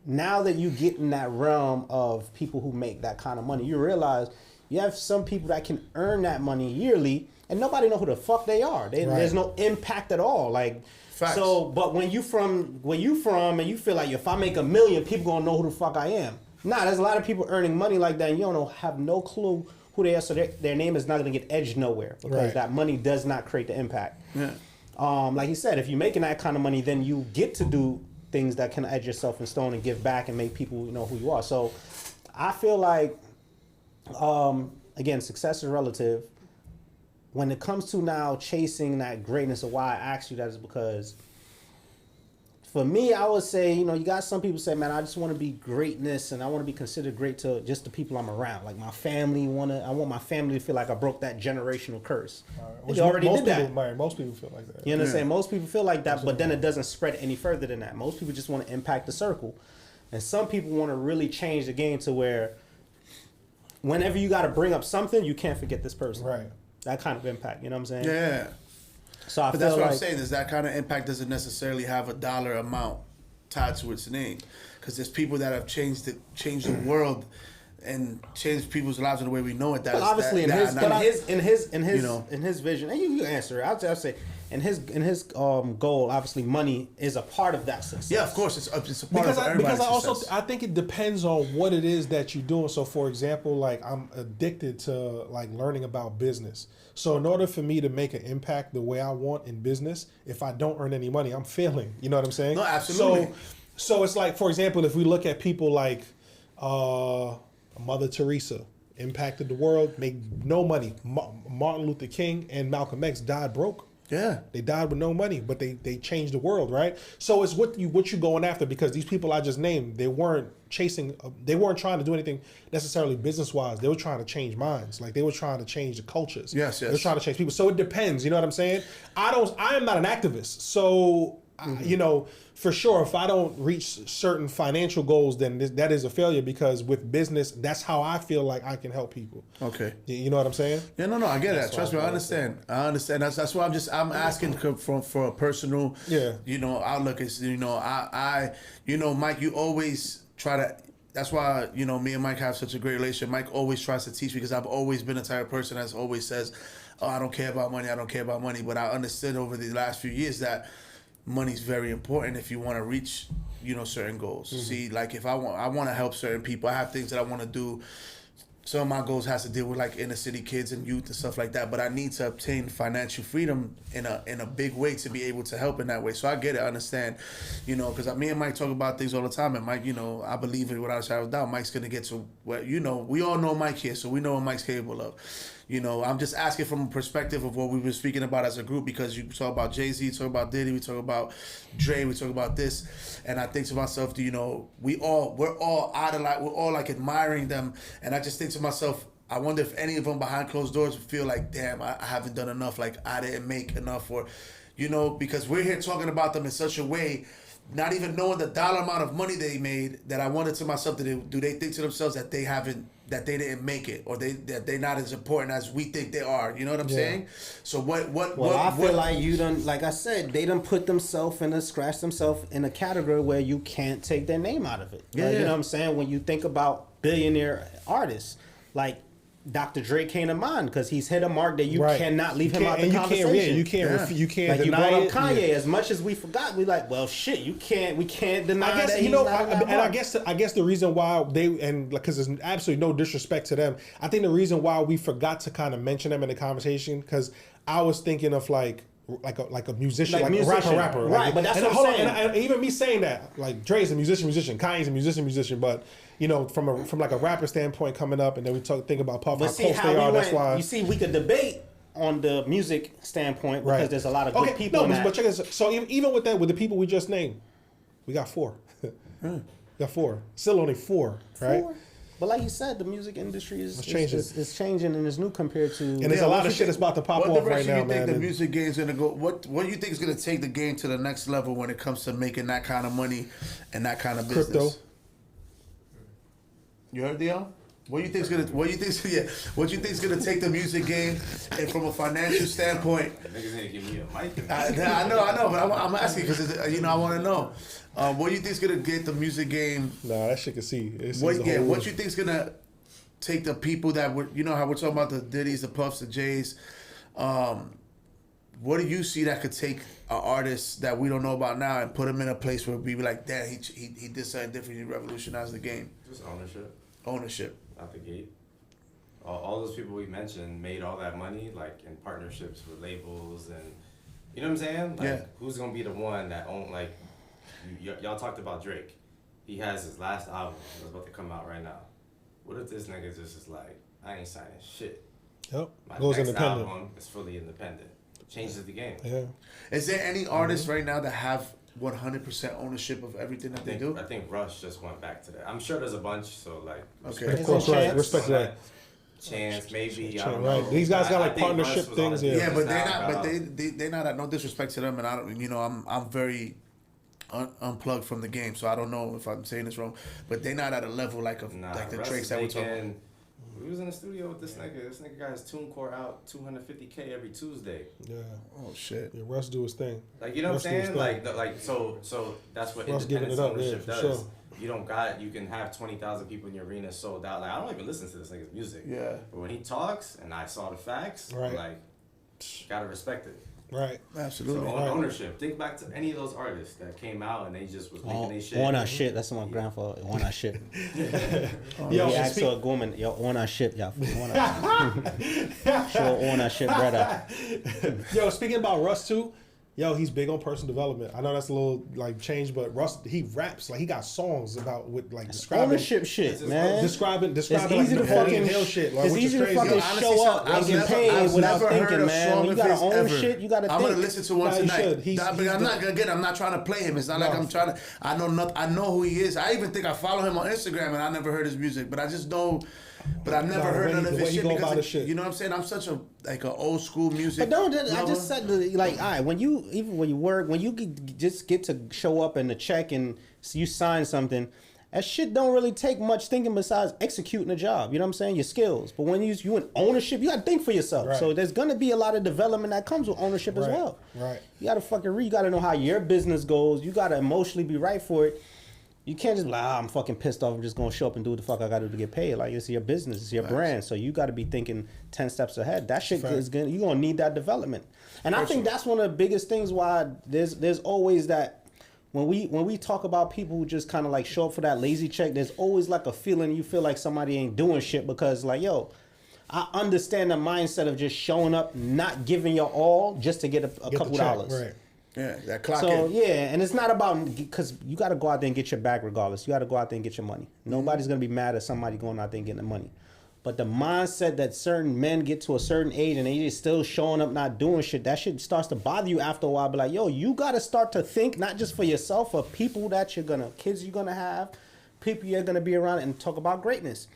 now that you get in that realm of people who make that kind of money, you realize you have some people that can earn that money yearly and nobody know who the fuck they are. There's no impact at all. Like, facts. So, but when you from and you feel like if I make $1 million, people gonna know who the fuck I am. Nah, there's a lot of people earning money like that and you don't have no clue who they are, so their name is not gonna get edged nowhere because that money does not create the impact. Yeah. Like you said, if you're making that kind of money, then you get to do things that can edge yourself in stone and give back and make people know who you are. So I feel like, again, success is relative. When it comes to now chasing that greatness, or why I asked you that is because for me, I would say, you got some people say, man, I just want to be greatness and I want to be considered great to just the people I'm around. Like my family, I want my family to feel like I broke that generational curse. Which You already most did people, that. most people feel like that. You understand? Most people feel like that, but then it doesn't spread any further than that. Most people just want to impact the circle. And some people want to really change the game to where whenever you got to bring up something, you can't forget this person. Right. That kind of impact, you know what I'm saying? Yeah. So I But feel that's what like I'm saying, is that kind of impact doesn't necessarily have a dollar amount tied to its name, because there's people that have changed the world and changed people's lives in the way we know it. Well, obviously, in his vision, and you answer it. I'll say, in his goal, obviously, money is a part of that success. Yeah, of course, it's a part of everybody's success. I think it depends on what it is that you're doing. So, for example, like I'm addicted to like learning about business. So, in order for me to make an impact the way I want in business, if I don't earn any money, I'm failing. You know what I'm saying? No, absolutely. So it's like, for example, if we look at people like Mother Teresa, impacted the world, made no money. Martin Luther King and Malcolm X died broke. Yeah. They died with no money, but they changed the world, right? So it's what you going after, because these people I just named, they weren't trying to do anything necessarily business wise. They were trying to change minds. Like they were trying to change the cultures. Yes. They were trying to change people. So it depends, you know what I'm saying? I am not an activist. So for sure, if I don't reach certain financial goals, then that is a failure, because with business, that's how I feel like I can help people. Okay. You know what I'm saying? Yeah, no, I get that. Trust me, I understand. That's why I'm asking for a personal, outlook. Is Mike, you always try to. That's why me and Mike have such a great relationship. Mike always tries to teach me, because I've always been the type of person that always says, "Oh, I don't care about money. I don't care about money." But I understood over the last few years that money's very important if you want to reach, certain goals. Mm-hmm. See, like if I want to help certain people, I have things that I want to do some of my goals has to deal with like inner city kids and youth and stuff like that. But I need to obtain financial freedom in a big way to be able to help in that way. So I get it, I understand, you know, because me and Mike talk about things all the time. And Mike, you know, I believe it without a shadow of a doubt. Mike's gonna get to what, you know, we all know Mike here, so we know what Mike's capable of. You know, I'm just asking from a perspective of what we were speaking about as a group, because you talk about Jay-Z, you talk about Diddy, we talk about Dre, we talk about this, and I think to myself, you know, we're all idolizing, we're all like admiring them, and I just think to myself, I wonder if any of them behind closed doors would feel like, damn, I haven't done enough, like I didn't make enough, or, you know, because we're here talking about them in such a way, not even knowing the dollar amount of money they made, that I wonder to myself, do they think to themselves that they didn't make it, or that they're not as important as we think they are? You know what I'm saying? So I feel like you done, like I said, they done put themselves scratch themselves in a category where you can't take their name out of it. Yeah, like, yeah. You know what I'm saying? When you think about billionaire artists, like Dr. Dre came to mind because he's hit a mark that you cannot leave him out the conversation. You can't like you deny brought up it. Kanye. As much as we forgot, we like, well, shit, we can't deny I guess that. you know, I guess the reason why because there's absolutely no disrespect to them. I think the reason why we forgot to kind of mention them in the conversation, because I was thinking of like a musician, like a rapper, right? Like, but that's and what I'm saying. And even me saying that, like Dre's a musician, Kanye's a musician, but you know, from like a rapper standpoint coming up, and then we think about Puff, how close they are. That's why you see we could debate on the music standpoint because there's a lot of good people. But check this. So even with that, with the people we just named, we got 4. We got 4. Still only 4, right? 4? But like you said, the music industry is changing and it's new compared to. And there's a lot of shit that's about to pop off right now, man. What direction you think the music game's gonna go? What do you think is gonna take the game to the next level when it comes to making that kind of money and that kind of business? Crypto. You heard, Dion? What do you think's gonna take the music game, and from a financial standpoint? Niggas ain't give me a mic. I know, but I'm asking because you know I want to know. What do you think's gonna get the music game? Nah, that shit can see. What you think's gonna take the people that were, you know how we're talking about the Diddy's, the Puffs, the Jays. What do you see that could take an artist that we don't know about now and put him in a place where we be like, damn, he did something different, he revolutionized the game? Just ownership. Ownership. Out the gate. All those people we mentioned made all that money, like in partnerships with labels, and you know what I'm saying? Like, who's gonna be the one that own, like, y'all talked about Drake. He has his last album that's about to come out right now. What if this nigga just is like, I ain't signing shit. Yep. My Goes next independent. album is fully independent. Changes the game. Yeah. Is there any artists right now that have 100% ownership of everything that they do? I think Rush just went back to that. I'm sure there's a bunch, so like. Okay. Of course, right. Respect that. Chance, maybe. I don't Right. know. These guys got like I think partnership Rush was on things. the Yeah. Yeah, but they're now not. about- But they're not. No disrespect to them, and I don't. You know, I'm very unplugged from the game, so I don't know if I'm saying this wrong. But they're not at a level like the Russ Drakes that we're talking about. We was in the studio with this nigga. This nigga got his TuneCore out $250K every Tuesday. Yeah. Oh shit. Yeah. Russ do his thing. Like, you know what I'm Russ do his saying? thing. So that's what Russ giving independence it up, ownership yeah, for does. sure. You can have 20,000 people in your arena sold out. Like, I don't even listen to this nigga's music. Yeah. But when he talks and I saw the facts, Right. like, gotta respect it. Right. Absolutely. So ownership. Think back to any of those artists that came out and they just was making their shit. On our shit. That's my grandfather. On our shit. Yo, He asked a woman, yo, on our shit, y'all. Show on our shit, brother. Yo, speaking about Russ too, yo, he's big on personal development. I know that's a little like change, but Russ, he raps like he got songs about with like describing Ownership shit, man. describing It's like easy to Napoleon fucking Hill shit. Like, it's which is easy to crazy. fucking Yo, honestly, show up I've and get never- paid I've without never heard thinking, a man. song When you of gotta his own ever. shit, you gotta I'm think. gonna listen to one Nah, you tonight. should. He's I'm not again. I'm not trying to play him. It's not like No. I'm trying to. I know nothing. I know who he is. I even think I follow him on Instagram, and I never heard his music. But I just know. But I've never heard none of the his way he shit go about because his shit. you know what I'm saying. I'm such a like an old school music. But don't I lover. just said like, all right, when you work, when you just get to show up and the check and you sign something, that shit don't really take much thinking besides executing a job. You know what I'm saying? Your skills. But when you in ownership, you got to think for yourself. Right. So there's gonna be a lot of development that comes with ownership as Right. well. Right. You gotta fucking read. You gotta know how your business goes. You gotta emotionally be right for it. You can't just be like, I'm fucking pissed off. I'm just gonna show up and do what the fuck I gotta do to get paid. Like, it's your business, it's your brand. So you gotta be thinking 10 steps ahead. That shit is gonna, you're gonna need that development. And I think that's one of the biggest things why there's always that when we talk about people who just kind of like show up for that lazy check, there's always like a feeling you feel like somebody ain't doing shit because like, yo, I understand the mindset of just showing up, not giving your all just to get a couple dollars. Right. Yeah, that clock So in. yeah, and it's not about because you got to go out there and get your bag regardless. You got to go out there and get your money. Nobody's gonna be mad at somebody going out there and getting the money. But the mindset that certain men get to a certain age and they just still showing up not doing shit, that shit starts to bother you after a while. Be like, yo, you got to start to think not just for yourself, for people that kids you're gonna have, people you're gonna be around, and talk about greatness.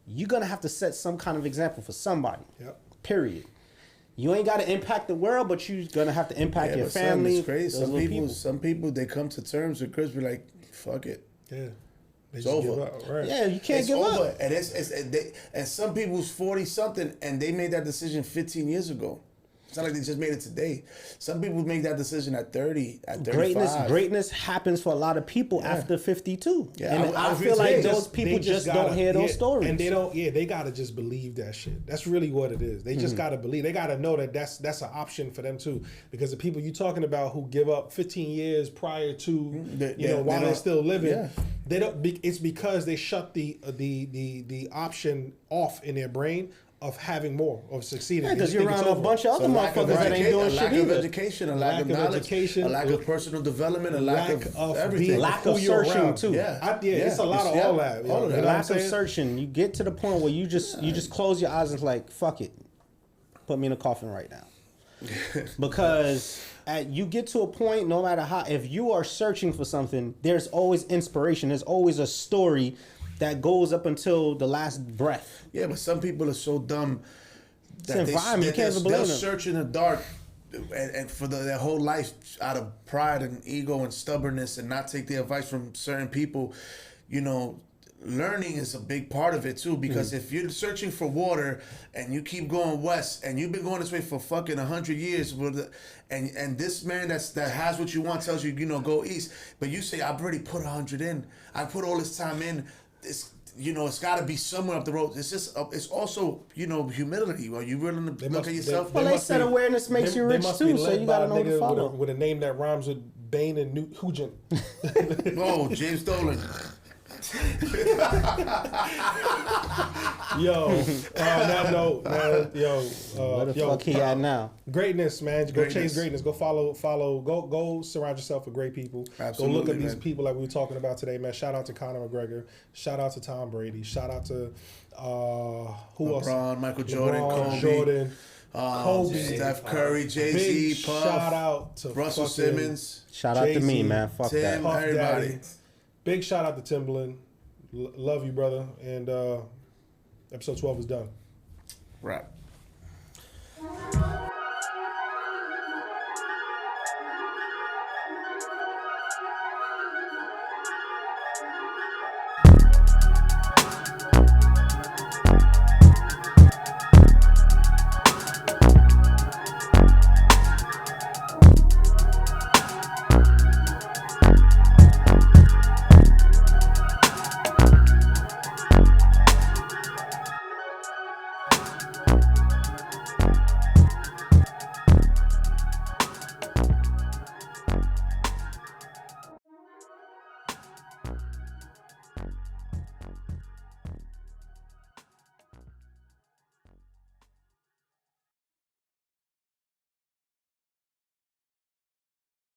You're gonna have to set some kind of example for somebody. Yep. Period. You ain't got to impact the world, but you're gonna have to impact your but son, family. it's crazy. those Some people, they come to terms with Chris. Be like, fuck it. Yeah. They It's just over. give up. Right. Yeah, you can't It's give over. up. And some people's 40 something, and they made that decision 15 years ago. It's not like they just made it today. Some people make that decision at 30, at 35. Greatness happens for a lot of people after 52. Yeah, and I I agree feel with like you. those people They just gotta- don't hear those stories. And they don't. Yeah, they gotta just believe that shit. That's really what it is. They just gotta believe. They gotta know that that's an option for them too. Because the people you talking about who give up 15 years prior to while they're still living, yeah. they don't. It's because they shut the option off in their brain of having more, of succeeding. Yeah, because They you're just around think a it's bunch of over. other lack of motherfuckers that ain't doing education, shit a lack of either. education, a lack of Lack of knowledge, education, a lack of personal development, a lack of everything. being Lack who of you're searching, around. too. Yeah. It's a lot of Yeah. all that. All of that. You know what I'm Lack of saying? searching. You get to the point where you just close your eyes and it's like, fuck it. Put me in a coffin right now. Because you get to a point, no matter how, if you are searching for something, there's always inspiration. There's always a story that goes up until the last breath. Yeah, but some people are so dumb that environment, you can't even blame they'll them. search in the dark and for their whole life out of pride and ego and stubbornness and not take the advice from certain people. You know, learning is a big part of it too, because if you're searching for water and you keep going west and you've been going this way for fucking 100 years and this man that has what you want tells you, go east, but you say, I've already put 100 in, I put all this time in, it's got to be somewhere up the road. It's just, it's also, humility. Are you willing to look at yourself? Well, they said awareness makes you rich too, so you gotta know to follow. With a name that rhymes with Bane and Nugent. Oh, James Dolan. Yo, that note, man. Where the fuck he at now? Greatness, man. Go chase Greatness. greatness. Go follow. Go surround yourself with great people. Absolutely, go look at these man. people like we were talking about today, man. Shout out to Conor McGregor. Shout out to Tom Brady. Shout out to who else? LeBron, Michael Jordan, LeBron, Kobe. Jordan, Kobe. Steph Curry, Big Jay-Z, Puff, shout out to Russell fucking Simmons. Shout out to me, Jay-Z, man. Fuck Tim, that. Puff everybody. Daddy. Big shout out to Timbaland. Love you, brother. And episode 12 is done. Right.